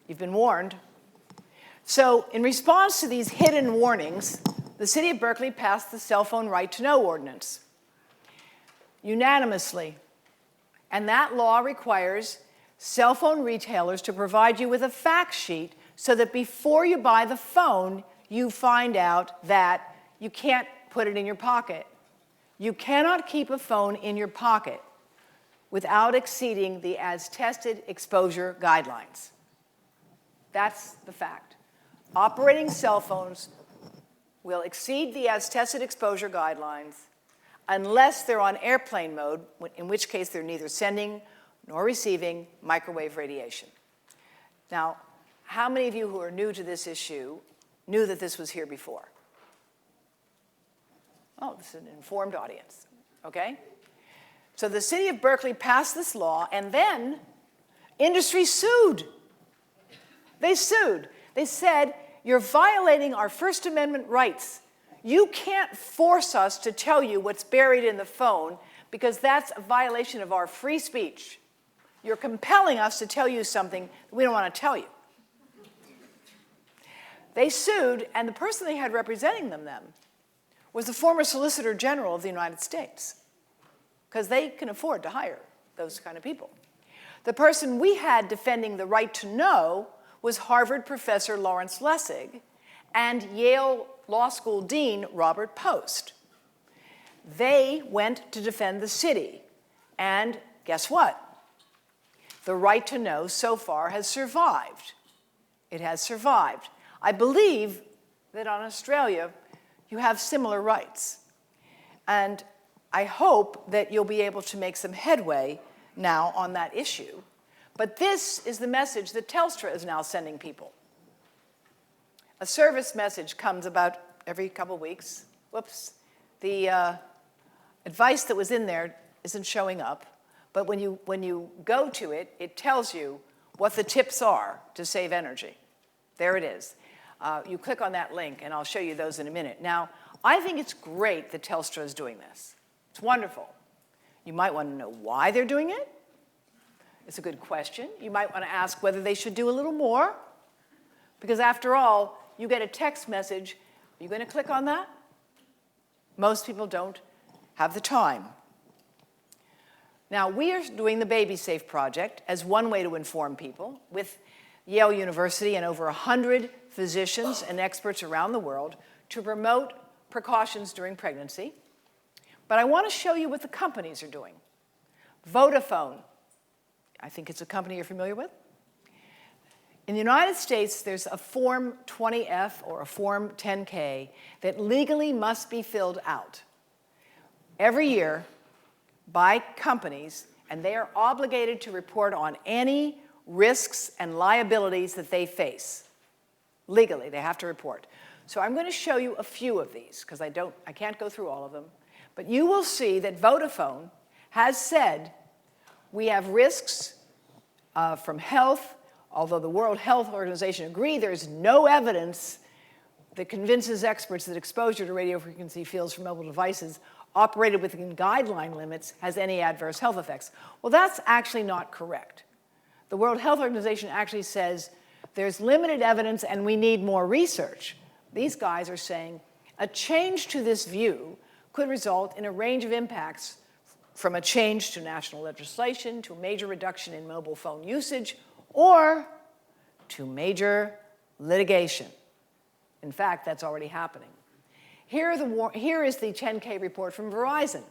You've been warned. So in response to these hidden warnings, the city of Berkeley passed the Cell Phone Right to Know Ordinance unanimously. And that law requires cell phone retailers to provide you with a fact sheet so that before you buy the phone, you find out that you can't put it in your pocket. You cannot keep a phone in your pocket without exceeding the as-tested exposure guidelines. That's the fact. Operating cell phones will exceed the as-tested exposure guidelines unless they're on airplane mode, in which case they're neither sending nor receiving microwave radiation. Now, how many of you who are new to this issue knew that this was here before? Oh, this is an informed audience, okay? So the city of Berkeley passed this law, and then industry sued. They sued. They said, you're violating our First Amendment rights. You can't force us to tell you what's buried in the phone because that's a violation of our free speech. You're compelling us to tell you something that we don't want to tell you. They sued, and the person they had representing them was the former Solicitor General of the United States, because they can afford to hire those kind of people. The person we had defending the right to know was Harvard professor Lawrence Lessig and Yale Law School Dean Robert Post. They went to defend the city, and guess what? The right to know so far has survived. It has survived. I believe that on Australia, you have similar rights. And I hope that you'll be able to make some headway now on that issue. But this is the message that Telstra is now sending people. A service message comes about every couple weeks. Whoops. The advice that was in there isn't showing up. But when you go to it, it tells you what the tips are to save energy. There it is. You click on that link, and I'll show you those in a minute. Now, I think it's great that Telstra is doing this. It's wonderful. You might want to know why they're doing it. It's a good question. You might want to ask whether they should do a little more. Because after all, you get a text message. Are you going to click on that? Most people don't have the time. Now, we are doing the Baby Safe Project as one way to inform people with Yale University and over 100 physicians and experts around the world to promote precautions during pregnancy. But I want to show you what the companies are doing. Vodafone, I think it's a company you're familiar with. In the United States, there's a Form 20F or a Form 10K that legally must be filled out every year by companies, and they are obligated to report on any risks and liabilities that they face. Legally, they have to report. So I'm going to show you a few of these, because I can't go through all of them. But you will see that Vodafone has said we have risks from health, although the World Health Organization agreed there is no evidence that convinces experts that exposure to radio frequency fields from mobile devices operated within guideline limits has any adverse health effects. Well, that's actually not correct. The World Health Organization actually says there's limited evidence and we need more research. These guys are saying a change to this view could result in a range of impacts, from a change to national legislation, to a major reduction in mobile phone usage, or to major litigation. In fact, that's already happening. Here is the 10K report from Verizon.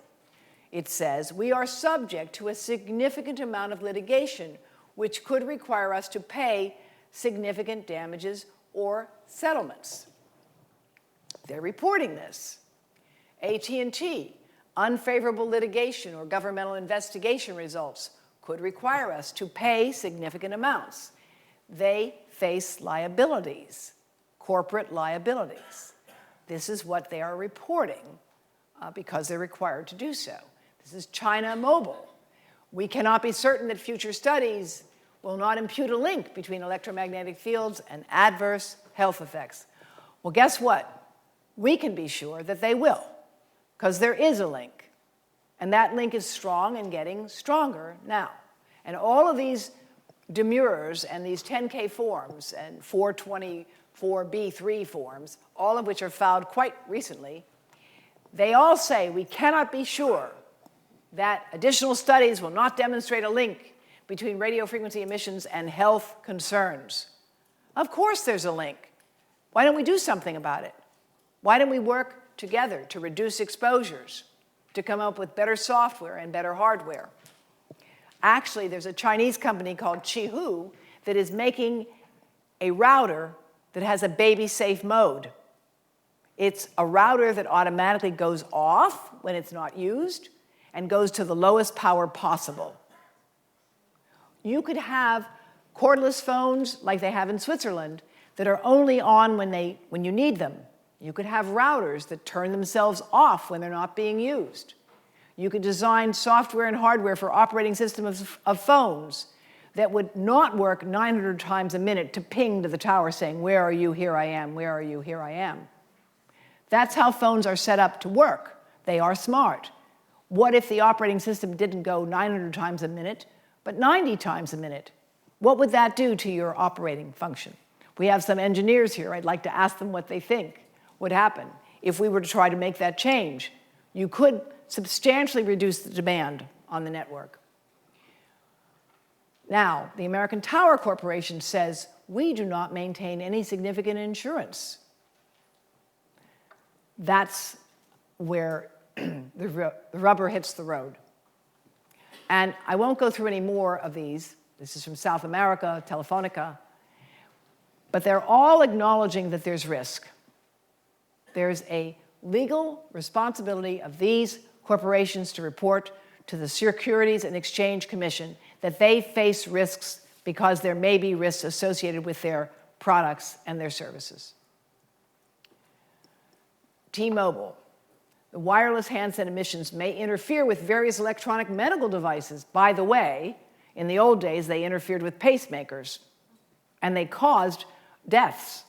It says, we are subject to a significant amount of litigation, which could require us to pay significant damages or settlements. They're reporting this. AT&T, unfavorable litigation or governmental investigation results could require us to pay significant amounts. They face liabilities, corporate liabilities. This is what they are reporting because they're required to do so. This is China Mobile. We cannot be certain that future studies will not impute a link between electromagnetic fields and adverse health effects. Well, guess what? We can be sure that they will, because there is a link. And that link is strong and getting stronger now. And all of these demurrers and these 10K forms and 424B3 forms, all of which are filed quite recently, they all say we cannot be sure that additional studies will not demonstrate a link between radio frequency emissions and health concerns. Of course there's a link. Why don't we do something about it? Why don't we work together to reduce exposures, to come up with better software and better hardware? Actually, there's a Chinese company called Qihoo that is making a router that has a baby-safe mode. It's a router that automatically goes off when it's not used and goes to the lowest power possible. You could have cordless phones like they have in Switzerland that are only on when you need them. You could have routers that turn themselves off when they're not being used. You could design software and hardware for operating systems of phones that would not work 900 times a minute to ping to the tower saying, where are you? Here I am. Where are you? Here I am. That's how phones are set up to work. They are smart. What if the operating system didn't go 900 times a minute, but 90 times a minute? What would that do to your operating function? We have some engineers here. I'd like to ask them what they think would happen if we were to try to make that change. You could substantially reduce the demand on the network. Now, the American Tower Corporation says, we do not maintain any significant insurance. That's where the rubber hits the road. And I won't go through any more of these. This is from South America, Telefonica. But they're all acknowledging that there's risk. There's a legal responsibility of these corporations to report to the Securities and Exchange Commission that they face risks because there may be risks associated with their products and their services. T-Mobile. The wireless handset emissions may interfere with various electronic medical devices. By the way, in the old days, they interfered with pacemakers, and they caused deaths.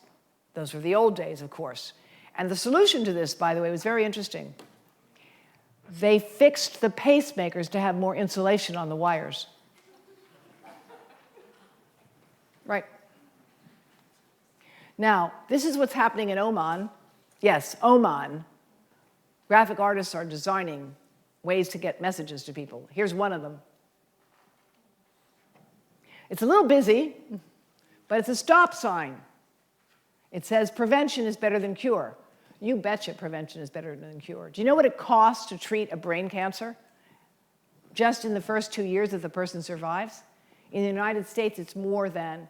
Those were the old days, of course. And the solution to this, by the way, was very interesting. They fixed the pacemakers to have more insulation on the wires. Right. Now, this is what's happening in Oman. Yes, Oman. Graphic artists are designing ways to get messages to people. Here's one of them. It's a little busy, but it's a stop sign. It says prevention is better than cure. You betcha prevention is better than cure. Do you know what it costs to treat a brain cancer? Just in the first 2 years that the person survives? In the United States, it's more than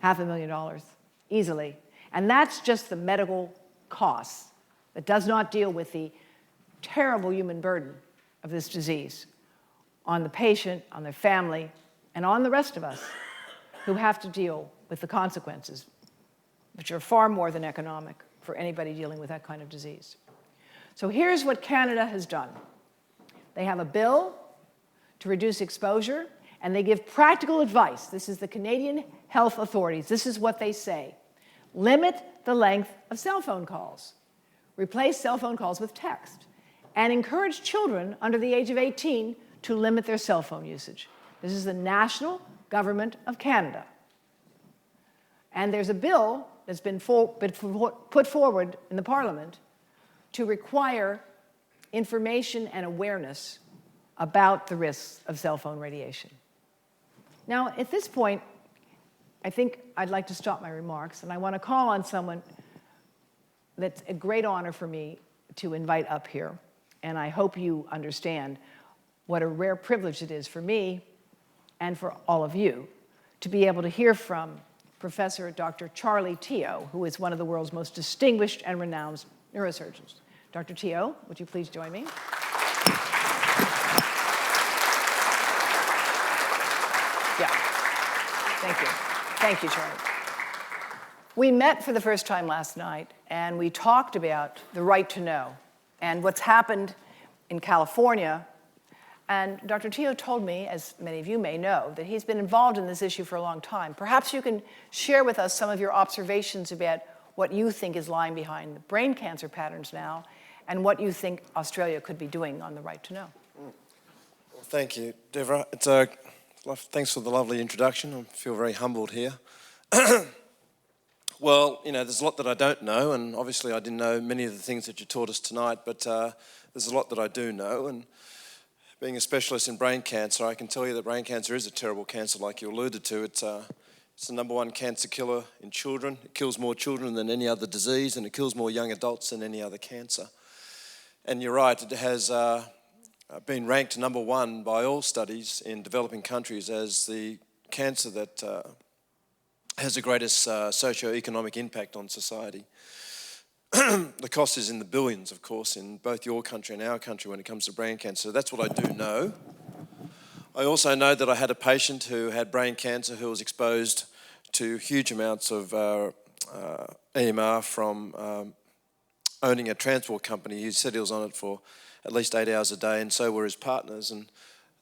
$500,000, easily. And that's just the medical costs. That does not deal with the terrible human burden of this disease on the patient, on their family, and on the rest of us who have to deal with the consequences. which are far more than economic for anybody dealing with that kind of disease. So here's what Canada has done. They have a bill to reduce exposure, and they give practical advice. This is the Canadian Health Authorities. This is what they say. Limit the length of cell phone calls. Replace cell phone calls with text. And encourage children under the age of 18 to limit their cell phone usage. This is the National Government of Canada. And there's a bill that's been put forward in the Parliament to require information and awareness about the risks of cell phone radiation. Now, at this point, I think I'd like to stop my remarks, and I want to call on someone that's a great honor for me to invite up here. And I hope you understand what a rare privilege it is for me and for all of you to be able to hear from Professor Dr. Charlie Teo, who is one of the world's most distinguished and renowned neurosurgeons. Dr. Teo, would you please join me? Yeah. Thank you. Thank you, Charlie. We met for the first time last night, and we talked about the right to know and what's happened in California. And Dr. Teo told me, as many of you may know, that he's been involved in this issue for a long time. Perhaps you can share with us some of your observations about what you think is lying behind the brain cancer patterns now and what you think Australia could be doing on the right to know. Well, thank you, Devra. Thanks for the lovely introduction. I feel very humbled here. Well, you know, there's a lot that I don't know, and obviously I didn't know many of the things that you taught us tonight, but there's a lot that I do know. And being a specialist in brain cancer, I can tell you that brain cancer is a terrible cancer, like you alluded to. It's the #1 cancer killer in children. It kills more children than any other disease, and it kills more young adults than any other cancer. And you're right, it has been ranked #1 by all studies in developing countries as the cancer that has the greatest socio-economic impact on society. The cost is in the billions, of course, in both your country and our country when it comes to brain cancer. That's what I do know. I also know that I had a patient who had brain cancer who was exposed to huge amounts of EMR from owning a transport company. He said he was on it for at least 8 hours a day, and so were his partners. And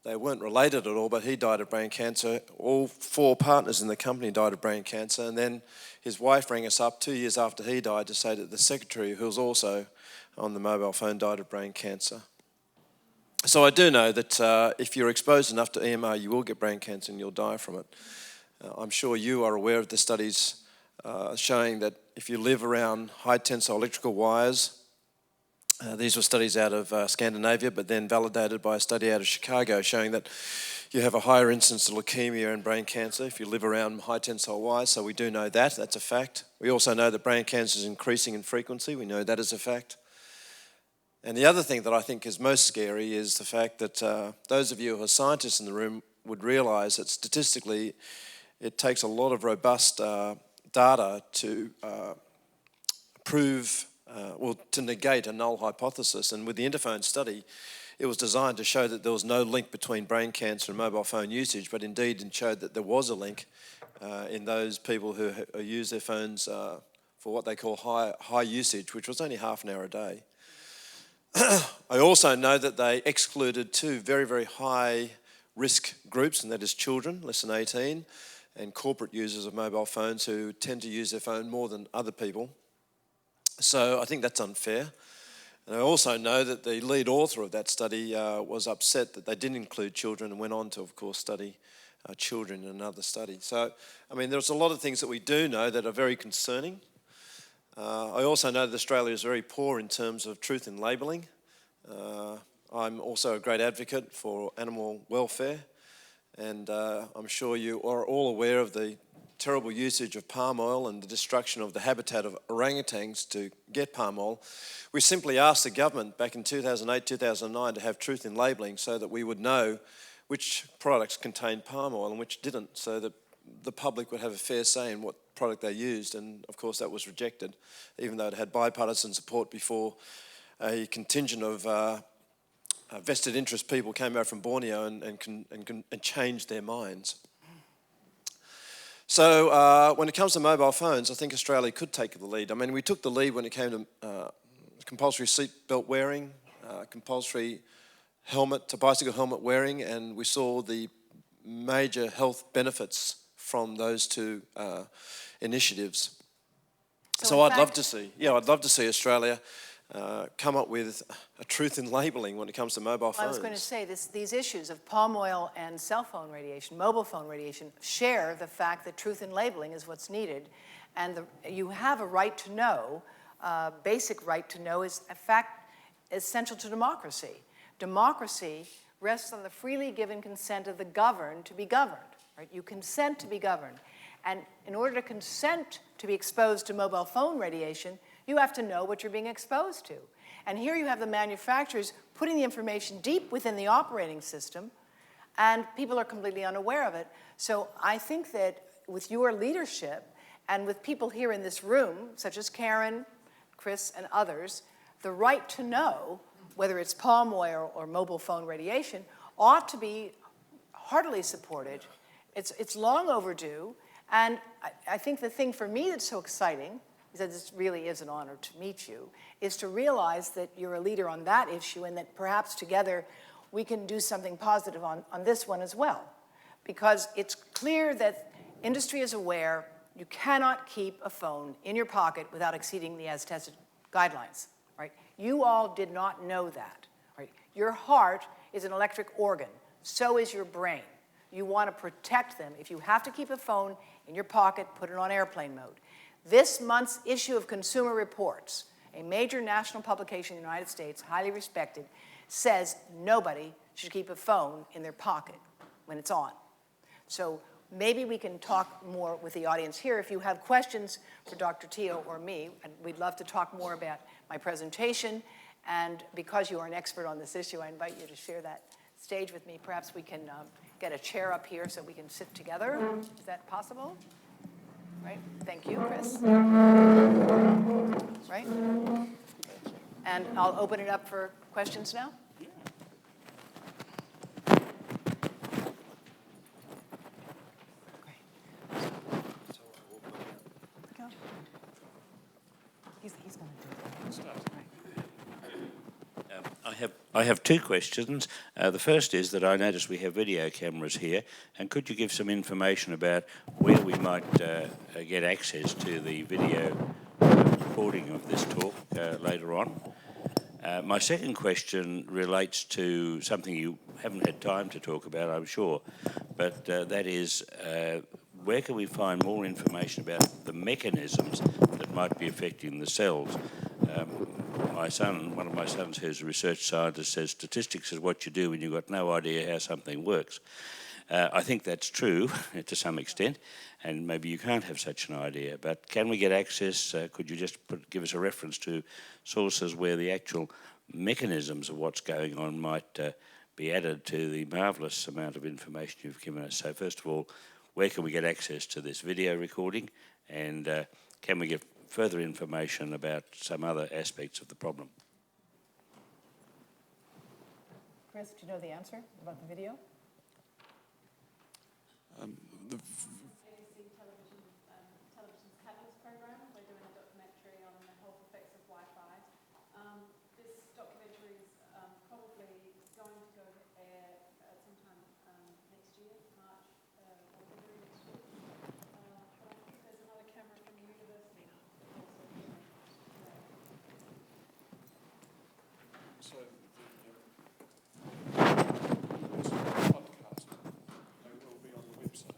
they weren't related at all, but he died of brain cancer. All 4 partners in the company died of brain cancer. And then his wife rang us up 2 years after he died to say that the secretary, who was also on the mobile phone, died of brain cancer. So I do know that if you're exposed enough to EMR, you will get brain cancer and you'll die from it. I'm sure you are aware of the studies showing that if you live around high tensile electrical wires, these were studies out of Scandinavia, but then validated by a study out of Chicago showing that you have a higher incidence of leukemia and brain cancer if you live around high tensile wires. So we do know that. That's a fact. We also know that brain cancer is increasing in frequency. We know that is a fact. And the other thing that I think is most scary is the fact that those of you who are scientists in the room would realise that statistically it takes a lot of robust data to prove to negate a null hypothesis. And with the Interphone study, it was designed to show that there was no link between brain cancer and mobile phone usage, but indeed it showed that there was a link in those people who use their phones for what they call high usage, which was only half an hour a day. I also know that they excluded 2 very, very high risk groups, and that is children, less than 18, and corporate users of mobile phones who tend to use their phone more than other people. So I think that's unfair. And I also know that the lead author of that study was upset that they didn't include children and went on to, of course, study children in another study. So, I mean, there's a lot of things that we do know that are very concerning. I also know that Australia is very poor in terms of truth in labelling. I'm also a great advocate for animal welfare, and I'm sure you are all aware of the terrible usage of palm oil and the destruction of the habitat of orangutans to get palm oil. We simply asked the government back in 2008, 2009 to have truth in labelling so that we would know which products contained palm oil and which didn't, so that the public would have a fair say in what product they used. And of course that was rejected, even though it had bipartisan support before a contingent of vested interest people came out from Borneo and changed their minds. So when it comes to mobile phones, I think Australia could take the lead. I mean, we took the lead when it came to compulsory seat belt wearing, compulsory bicycle helmet wearing, and we saw the major health benefits from those two initiatives. So I'd love to see Australia come up with a truth in labelling when it comes to mobile phones. I was going to say, these issues of palm oil and cell phone radiation, mobile phone radiation, share the fact that truth in labeling is what's needed. And you have a right to know, basic right to know is a fact essential to democracy. Democracy rests on the freely given consent of the governed to be governed. Right? You consent to be governed. And in order to consent to be exposed to mobile phone radiation, you have to know what you're being exposed to. And here you have the manufacturers putting the information deep within the operating system, and people are completely unaware of it. So I think that with your leadership and with people here in this room, such as Karen, Chris, and others, the right to know, whether it's palm oil or mobile phone radiation, ought to be heartily supported. It's long overdue, and I think the thing for me that's so exciting, because this really is an honor to meet you, is to realize that you're a leader on that issue and that perhaps together we can do something positive on this one as well. Because it's clear that industry is aware you cannot keep a phone in your pocket without exceeding the as-tested guidelines, right? You all did not know that, right? Your heart is an electric organ, so is your brain. You want to protect them. If you have to keep a phone in your pocket, put it on airplane mode. This month's issue of Consumer Reports, a major national publication in the United States, highly respected, says nobody should keep a phone in their pocket when it's on. So maybe we can talk more with the audience here. If you have questions for Dr. Teo or me, we'd love to talk more about my presentation. And because you are an expert on this issue, I invite you to share that stage with me. Perhaps we can get a chair up here so we can sit together. Is that possible? Right? Thank you, Chris. Right? And I'll open it up for questions now. He's going to do it. I have two questions. The first is that I notice we have video cameras here, and could you give some information about where we might get access to the video recording of this talk later on? My second question relates to something you haven't had time to talk about, I'm sure, but that is where can we find more information about the mechanisms that might be affecting the cells? One of my sons who's a research scientist says statistics is what you do when you've got no idea how something works. I think that's true to some extent, and maybe you can't have such an idea, but can we get access? Could you just give us a reference to sources where the actual mechanisms of what's going on might be added to the marvellous amount of information you've given us? So first of all, where can we get access to this video recording, and can we get further information about some other aspects of the problem? Chris, do you know the answer about the video? The television's Catalyst program. We're doing a documentary on the health effects of Wi-Fi. This documentary is probably going to go to air sometime next year, March or February next year. But I think there's another camera from the university. So the podcast, they will be on the website.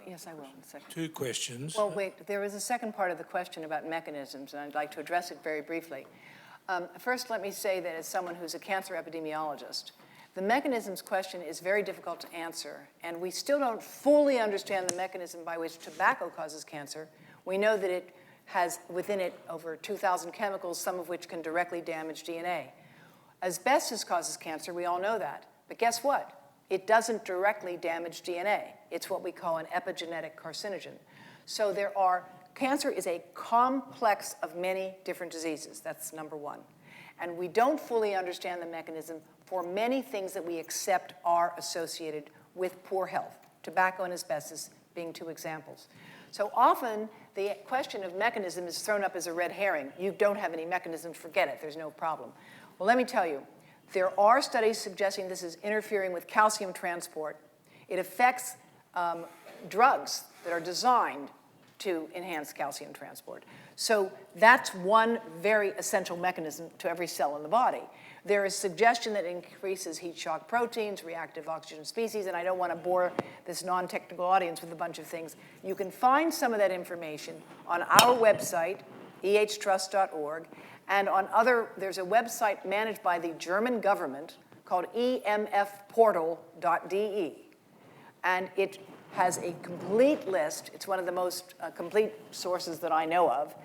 Yes, I will in a second. Two questions. Well, wait, there is a second part of the question about mechanisms, and I'd like to address it very briefly. First, let me say that as someone who's a cancer epidemiologist, the mechanisms question is very difficult to answer, and we still don't fully understand the mechanism by which tobacco causes cancer. We know that it has within it over 2,000 chemicals, some of which can directly damage DNA. Asbestos causes cancer, we all know that. But guess what? It doesn't directly damage DNA. It's what we call an epigenetic carcinogen. So cancer is a complex of many different diseases. That's number one. And we don't fully understand the mechanism for many things that we accept are associated with poor health, tobacco and asbestos being two examples. So often, the question of mechanism is thrown up as a red herring. You don't have any mechanism, forget it, there's no problem. Well, let me tell you, there are studies suggesting this is interfering with calcium transport. It affects drugs that are designed to enhance calcium transport. So that's one very essential mechanism to every cell in the body. There is suggestion that it increases heat shock proteins, reactive oxygen species, and I don't want to bore this non-technical audience with a bunch of things. You can find some of that information on our website, ehtrust.org, and on there's a website managed by the German government called emfportal.de. And it has a complete list. It's one of the most complete sources that I know of.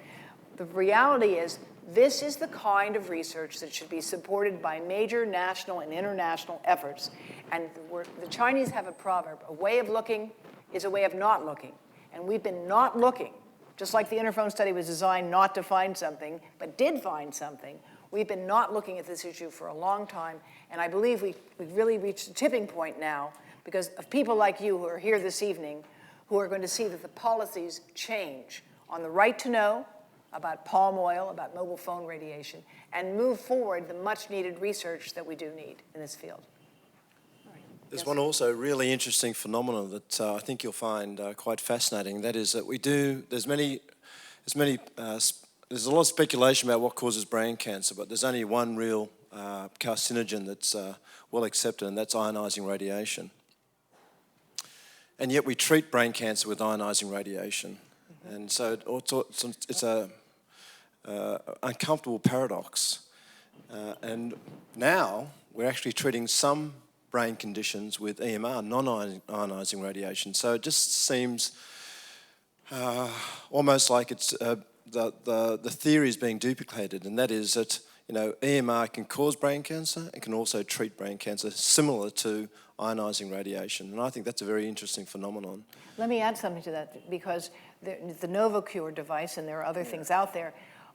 The reality is, this is the kind of research that should be supported by major national and international efforts. And the Chinese have a proverb, a way of looking is a way of not looking. And we've been not looking, just like the Interphone study was designed not to find something, but did find something. We've been not looking at this issue for a long time, and I believe we've really reached a tipping point now because of people like you who are here this evening who are going to see that the policies change on the right to know about palm oil, about mobile phone radiation, and move forward the much-needed research that we do need in this field. There's Yes. one also really interesting phenomenon that I think you'll find quite fascinating. That is that there's a lot of speculation about what causes brain cancer, but there's only one real carcinogen that's well accepted, and that's ionizing radiation. And yet we treat brain cancer with ionizing radiation. Mm-hmm. And so it's a uncomfortable paradox. And now we're actually treating some brain conditions with EMR, non-ionizing radiation. So it just seems almost like it's the theory is being duplicated, and that is that EMR can cause brain cancer and can also treat brain cancer, similar to ionizing radiation. And I think that's a very interesting phenomenon. Let me add something to that, because the NovoCure device, and there are other things out there,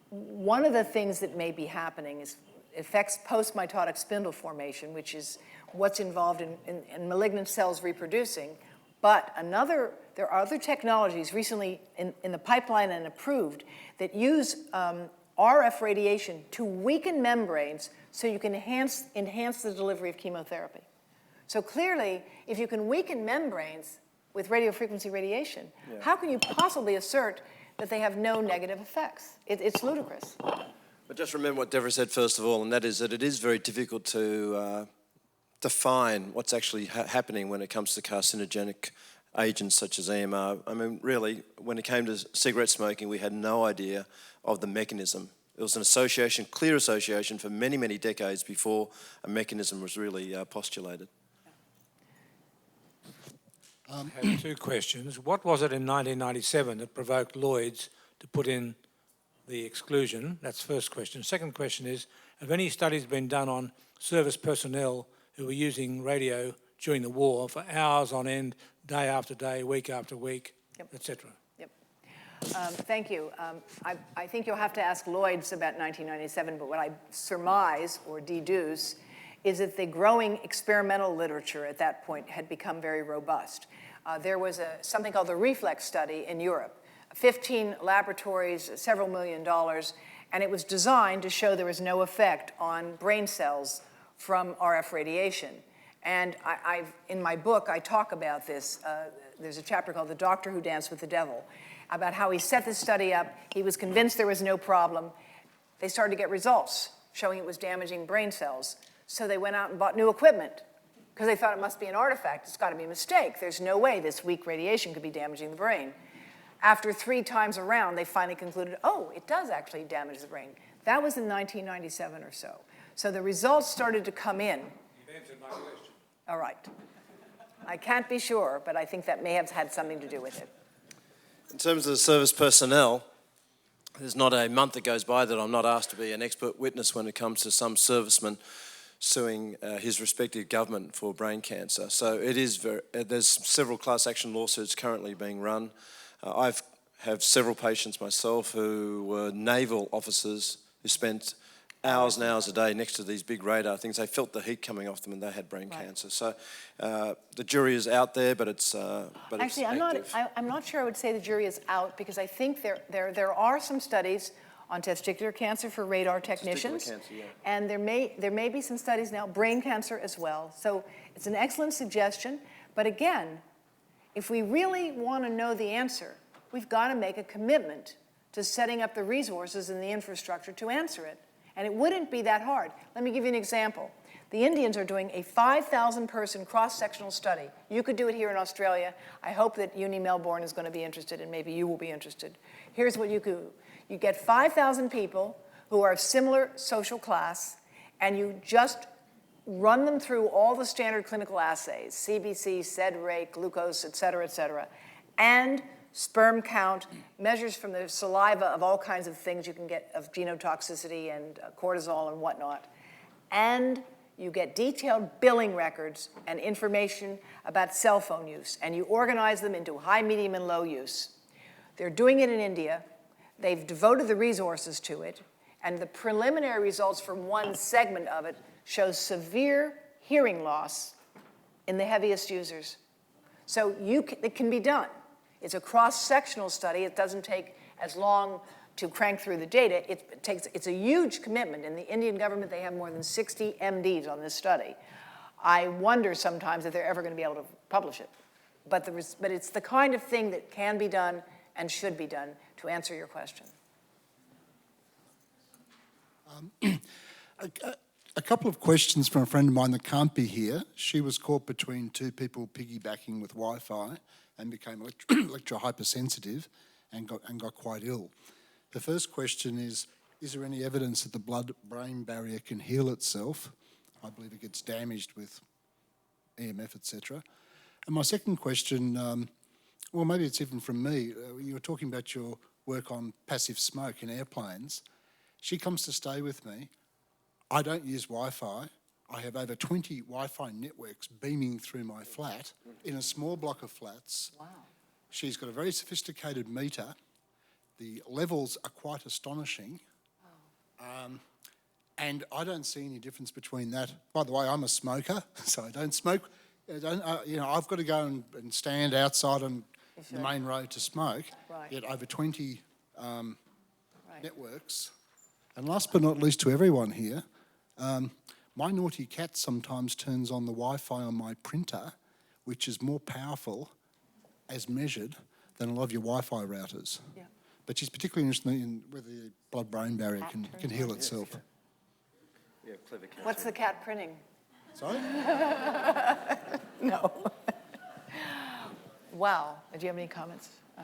one of the things that may be happening is affects post-mitotic spindle formation, which is what's involved in malignant cells reproducing. But there are other technologies recently in the pipeline and approved that use RF radiation to weaken membranes so you can enhance the delivery of chemotherapy. So clearly, if you can weaken membranes with radiofrequency radiation, how can you possibly assert that they have no negative effects? It's ludicrous. But just remember what Devra said first of all, and that is that it is very difficult to define what's actually happening when it comes to carcinogenic agents such as EMR. I mean, really, when it came to cigarette smoking, we had no idea of the mechanism. It was an association, clear association, for many, many decades before a mechanism was really postulated. I have two questions. What was it in 1997 that provoked Lloyd's to put in the exclusion? That's the first question. Second question is, have any studies been done on service personnel who were using radio during the war for hours on end, day after day, week after week, etc.? Yep. Thank you. I think you'll have to ask Lloyd's about 1997, but what I surmise or deduce is that the growing experimental literature at that point had become very robust. There was something called the reflex study in Europe, 15 laboratories, several $1 million, and it was designed to show there was no effect on brain cells from RF radiation. And in my book, I talk about this. There's a chapter called The Doctor Who Danced with the Devil, about how he set this study up. He was convinced there was no problem. They started to get results showing it was damaging brain cells. So they went out and bought new equipment because they thought it must be an artifact. It's got to be a mistake. There's no way this weak radiation could be damaging the brain. After 3 times around, they finally concluded, oh, it does actually damage the brain. That was in 1997 or so. So the results started to come in. You've answered my question. All right. I can't be sure, but I think that may have had something to do with it. In terms of the service personnel, there's not a month that goes by that I'm not asked to be an expert witness when it comes to some serviceman suing his respective government for brain cancer. So it is there's several class action lawsuits currently being run. I have several patients myself who were naval officers who spent hours and hours a day next to these big radar things. They felt the heat coming off them and they had brain cancer. So the jury is out there, but it's Actually, it's active. I'm not sure I would say the jury is out, because I think there are some studies on testicular cancer for radar technicians. Testicular cancer, yeah. And there may be some studies now, brain cancer as well. So it's an excellent suggestion. But again, if we really want to know the answer, we've got to make a commitment to setting up the resources and the infrastructure to answer it. And it wouldn't be that hard. Let me give you an example. The Indians are doing a 5,000-person cross-sectional study. You could do it here in Australia. I hope that Uni Melbourne is going to be interested, and maybe you will be interested. Here's what you do. You get 5,000 people who are of similar social class, and you just run them through all the standard clinical assays, CBC, SED rate, glucose, et cetera, and sperm count, measures from the saliva of all kinds of things you can get of genotoxicity and cortisol and whatnot. And you get detailed billing records and information about cell phone use, and you organize them into high, medium, and low use. They're doing it in India. They've devoted the resources to it, and the preliminary results from one segment of it shows severe hearing loss in the heaviest users. So it can be done. It's a cross-sectional study. It doesn't take as long to crank through the data. It's a huge commitment. In the Indian government, they have more than 60 MDs on this study. I wonder sometimes if they're ever going to be able to publish it. But it's the kind of thing that can be done and should be done, to answer your question. A couple of questions from a friend of mine that can't be here. She was caught between two people piggybacking with Wi-Fi and became electro-hypersensitive and got quite ill. The first question is there any evidence that the blood-brain barrier can heal itself? I believe it gets damaged with EMF, etc. And my second question, well, maybe it's even from me. You were talking about your work on passive smoke in airplanes. She comes to stay with me. I don't use Wi-Fi. I have over 20 Wi-Fi networks beaming through my flat in a small block of flats. Wow. She's got a very sophisticated meter. The levels are quite astonishing. And I don't see any difference between that. By the way, I'm a smoker, so I don't smoke. I've got to go and stand outside on the main road to smoke. Right. Yet over 20 networks. And last but not least to everyone here, my naughty cat sometimes turns on the Wi-Fi on my printer, which is more powerful, as measured, than a lot of your Wi-Fi routers. Yeah. But she's particularly interested in whether the blood-brain barrier can heal itself. Yeah, clever cat. What's the cat printing? Sorry? No. Wow. Do you have any comments? I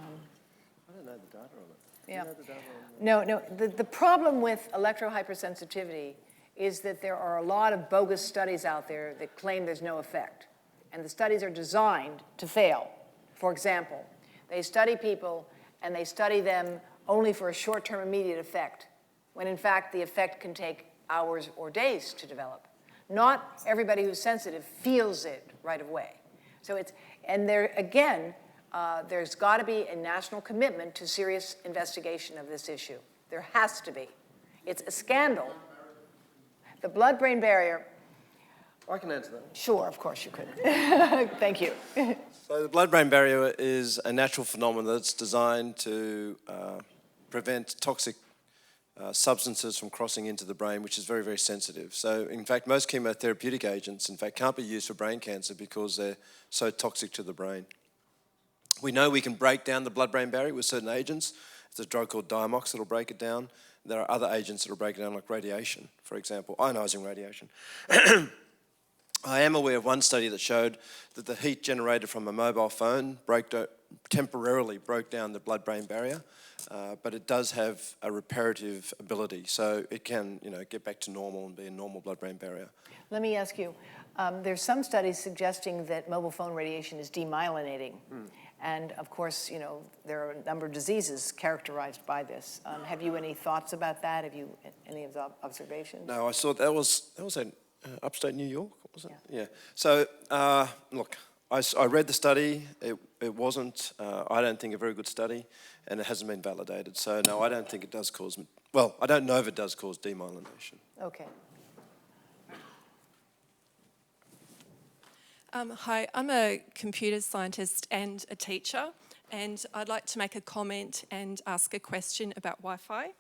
don't know the data on it. Yeah. Do you know the data on it? No. The problem with electrohypersensitivity is that there are a lot of bogus studies out there that claim there's no effect. And the studies are designed to fail. For example, they study people and they study them only for a short-term immediate effect, when in fact the effect can take hours or days to develop. Not everybody who's sensitive feels it right away. So there's got to be a national commitment to serious investigation of this issue. There has to be. It's a scandal. The blood-brain barrier. I can answer that. Sure, of course you could. Thank you. So the blood-brain barrier is a natural phenomenon that's designed to prevent toxic substances from crossing into the brain, which is very, very sensitive. So in fact, most chemotherapeutic agents, in fact, can't be used for brain cancer because they're so toxic to the brain. We know we can break down the blood-brain barrier with certain agents. There's a drug called Diamox that'll break it down. There are other agents that'll break it down, like radiation, for example, ionizing radiation. I am aware of one study that showed that the heat generated from a mobile phone temporarily broke down the blood-brain barrier, but it does have a reparative ability, so it can, get back to normal and be a normal blood-brain barrier. Let me ask you, there's some studies suggesting that mobile phone radiation is demyelinating. And of course, there are a number of diseases characterized by this. Have you any thoughts about that? Have you any of the observations? No, I saw that was in upstate New York, was it? Yeah. Yeah. So, look, I read the study. It wasn't, I don't think, a very good study, and it hasn't been validated. So no, I don't think it does cause, well, I don't know if it does cause demyelination. Okay. Hi, I'm a computer scientist and a teacher, and I'd like to make a comment and ask a question about Wi-Fi.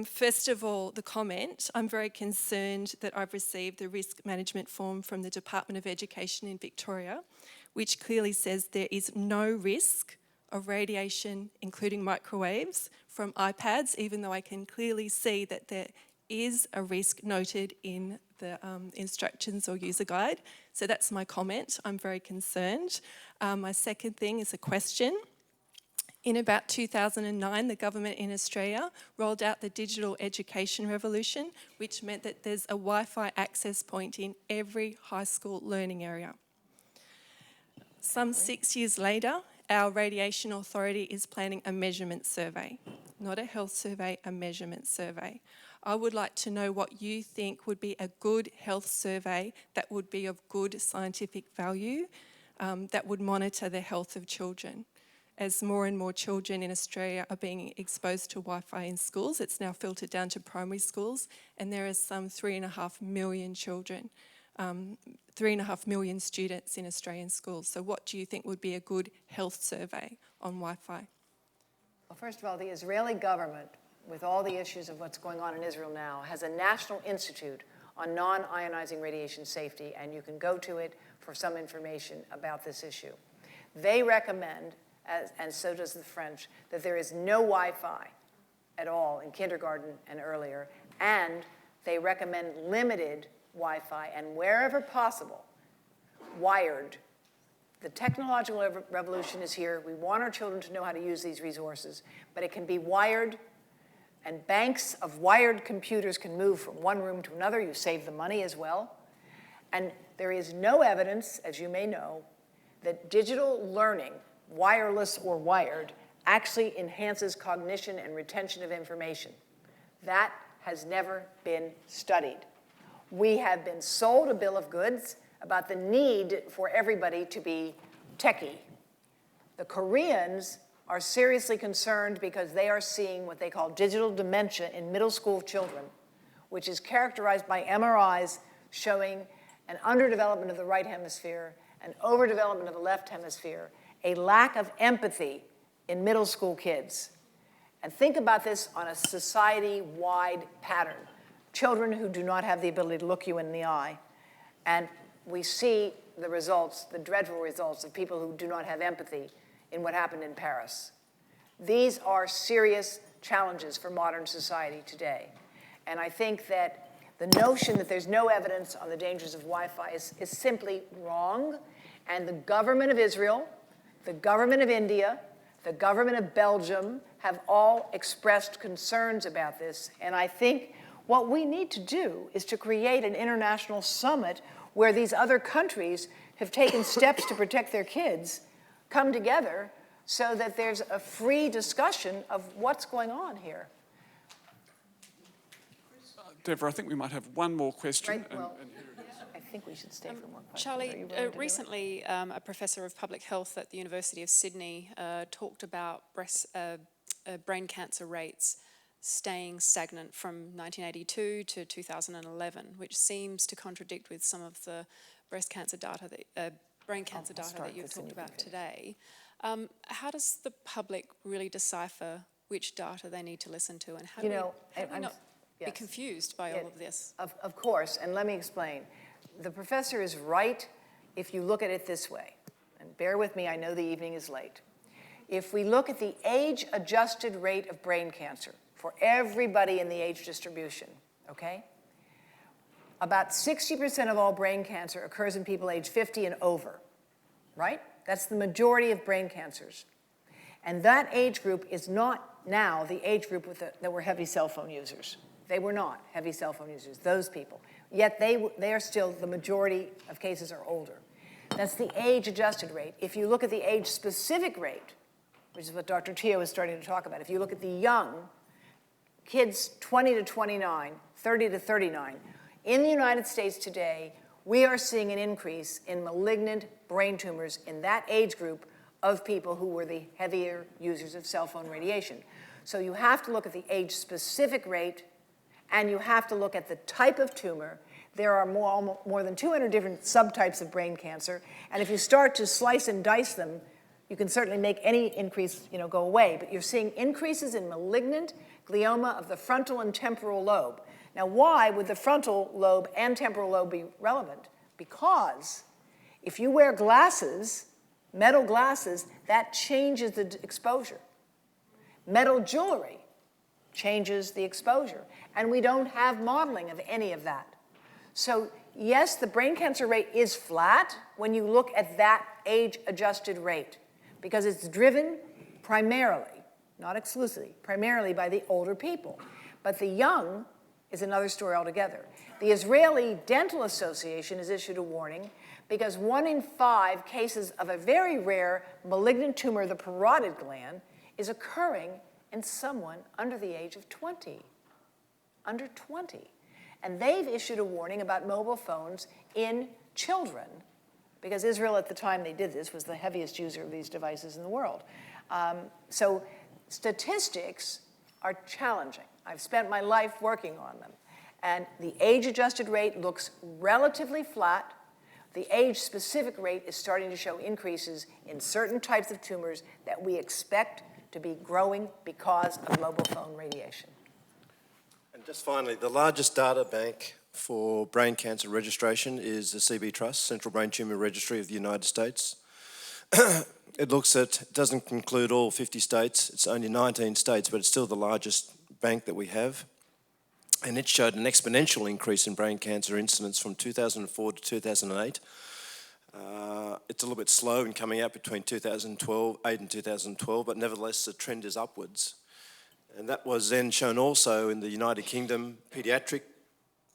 First of all, the comment, I'm very concerned that I've received the risk management form from the Department of Education in Victoria, which clearly says there is no risk of radiation, including microwaves, from iPads, even though I can clearly see that there is a risk noted in the instructions or user guide. So that's my comment. I'm very concerned. My second thing is a question. In about 2009, the government in Australia rolled out the digital education revolution, which meant that there's a Wi-Fi access point in every high school learning area. Some 6 years later, our radiation authority is planning a measurement survey, not a health survey, a measurement survey. I would like to know what you think would be a good health survey that would be of good scientific value, that would monitor the health of children. As more and more children in Australia are being exposed to Wi-Fi in schools, it's now filtered down to primary schools, and there are some 3.5 million children, 3.5 million students in Australian schools. So what do you think would be a good health survey on Wi-Fi? Well, first of all, the Israeli government, with all the issues of what's going on in Israel now, has a National Institute on non-ionizing radiation safety, and you can go to it for some information about this issue. They recommend, and so does the French, that there is no Wi-Fi at all in kindergarten and earlier, and they recommend limited Wi-Fi, and wherever possible, wired. The technological revolution is here. We want our children to know how to use these resources, but it can be wired, and banks of wired computers can move from one room to another. You save the money as well. And there is no evidence, as you may know, that digital learning, wireless or wired, actually enhances cognition and retention of information. That has never been studied. We have been sold a bill of goods about the need for everybody to be techie. The Koreans are seriously concerned because they are seeing what they call digital dementia in middle school children, which is characterized by MRIs showing an underdevelopment of the right hemisphere, an overdevelopment of the left hemisphere, a lack of empathy in middle school kids. And think about this on a society-wide pattern. Children who do not have the ability to look you in the eye. And we see the results, the dreadful results of people who do not have empathy in what happened in Paris. These are serious challenges for modern society today. And I think that the notion that there's no evidence on the dangers of Wi-Fi is simply wrong. And the government of Israel, the government of India, the government of Belgium have all expressed concerns about this. And I think what we need to do is to create an international summit where these other countries have taken steps to protect their kids, come together so that there's a free discussion of what's going on here. Devra, I think we might have one more question. Right, well, I think we should stay for one question. Charlie, recently a professor of public health at the University of Sydney talked about brain cancer rates staying stagnant from 1982 to 2011, which seems to contradict with some of the breast cancer data, brain cancer data that you've talked about today. How does the public really decipher which data they need to listen to, and how do we not be confused by all of this? Of course, and let me explain. The professor is right if you look at it this way, and bear with me, I know the evening is late. If we look at the age-adjusted rate of brain cancer for everybody in the age distribution, okay? About 60% of all brain cancer occurs in people age 50 and over, right? That's the majority of brain cancers. And that age group is not now the age group that were heavy cell phone users. They were not heavy cell phone users, those people. Yet they are still, the majority of cases are older. That's the age-adjusted rate. If you look at the age-specific rate, which is what Dr. Teo is starting to talk about, if you look at the young, kids 20 to 29, 30 to 39, in the United States today, we are seeing an increase in malignant brain tumors in that age group of people who were the heavier users of cell phone radiation. So you have to look at the age-specific rate, and you have to look at the type of tumor. There are more than 200 different subtypes of brain cancer, and if you start to slice and dice them, you can certainly make any increase, go away. But you're seeing increases in malignant glioma of the frontal and temporal lobe. Now, why would the frontal lobe and temporal lobe be relevant? Because if you wear glasses, metal glasses, that changes the exposure. Metal jewelry changes the exposure. And we don't have modeling of any of that. So yes, the brain cancer rate is flat when you look at that age-adjusted rate, because it's driven primarily, not exclusively, primarily by the older people. But the young is another story altogether. The Israeli Dental Association has issued a warning because 1 in 5 cases of a very rare malignant tumor of the parotid gland is occurring in someone under the age of 20, under 20. And they've issued a warning about mobile phones in children, because Israel at the time they did this was the heaviest user of these devices in the world. So statistics are challenging. I've spent my life working on them. And the age-adjusted rate looks relatively flat. The age-specific rate is starting to show increases in certain types of tumors that we expect to be growing because of mobile phone radiation. And just finally, the largest data bank for brain cancer registration is the CB Trust, Central Brain Tumor Registry of the United States. It doesn't include all 50 states. It's only 19 states, but it's still the largest bank that we have. And it showed an exponential increase in brain cancer incidence from 2004 to 2008. It's a little bit slow in coming out between 2008 and 2012, but nevertheless the trend is upwards. And that was then shown also in the United Kingdom pediatric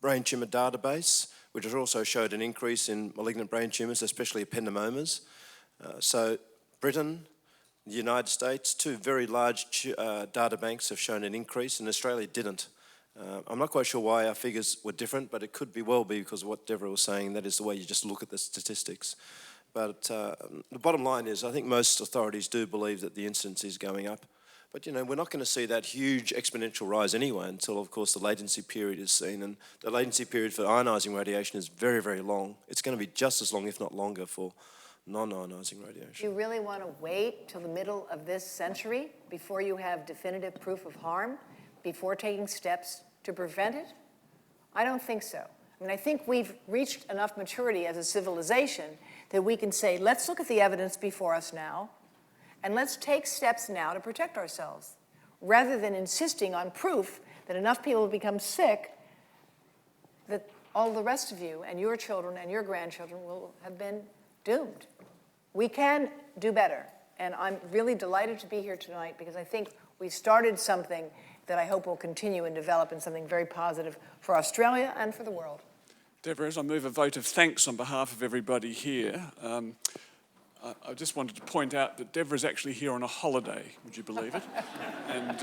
brain tumour database, which also showed an increase in malignant brain tumours, especially ependymomas. So Britain, the United States, 2 very large data banks have shown an increase, and Australia didn't. I'm not quite sure why our figures were different, but it could well be because of what Devra was saying. That is the way you just look at the statistics. But the bottom line is I think most authorities do believe that the incidence is going up. But, we're not going to see that huge exponential rise anyway until, of course, the latency period is seen. And the latency period for ionising radiation is very, very long. It's going to be just as long, if not longer, for non-ionising radiation. Do you really want to wait till the middle of this century before you have definitive proof of harm, before taking steps to prevent it? I don't think so. I think we've reached enough maturity as a civilization that we can say, let's look at the evidence before us now, and let's take steps now to protect ourselves, rather than insisting on proof that enough people have become sick that all the rest of you and your children and your grandchildren will have been doomed. We can do better, and I'm really delighted to be here tonight because I think we started something that I hope will continue and develop in something very positive for Australia and for the world. Devra, as I move a vote of thanks on behalf of everybody here, I just wanted to point out that Devra is actually here on a holiday, would you believe it? And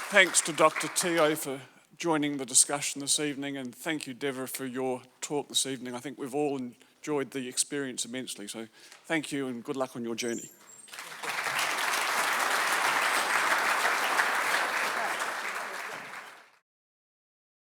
thanks to Dr. Teo for joining the discussion this evening, and thank you, Devra, for your talk this evening. I think we've all enjoyed the experience immensely, so thank you and good luck on your journey.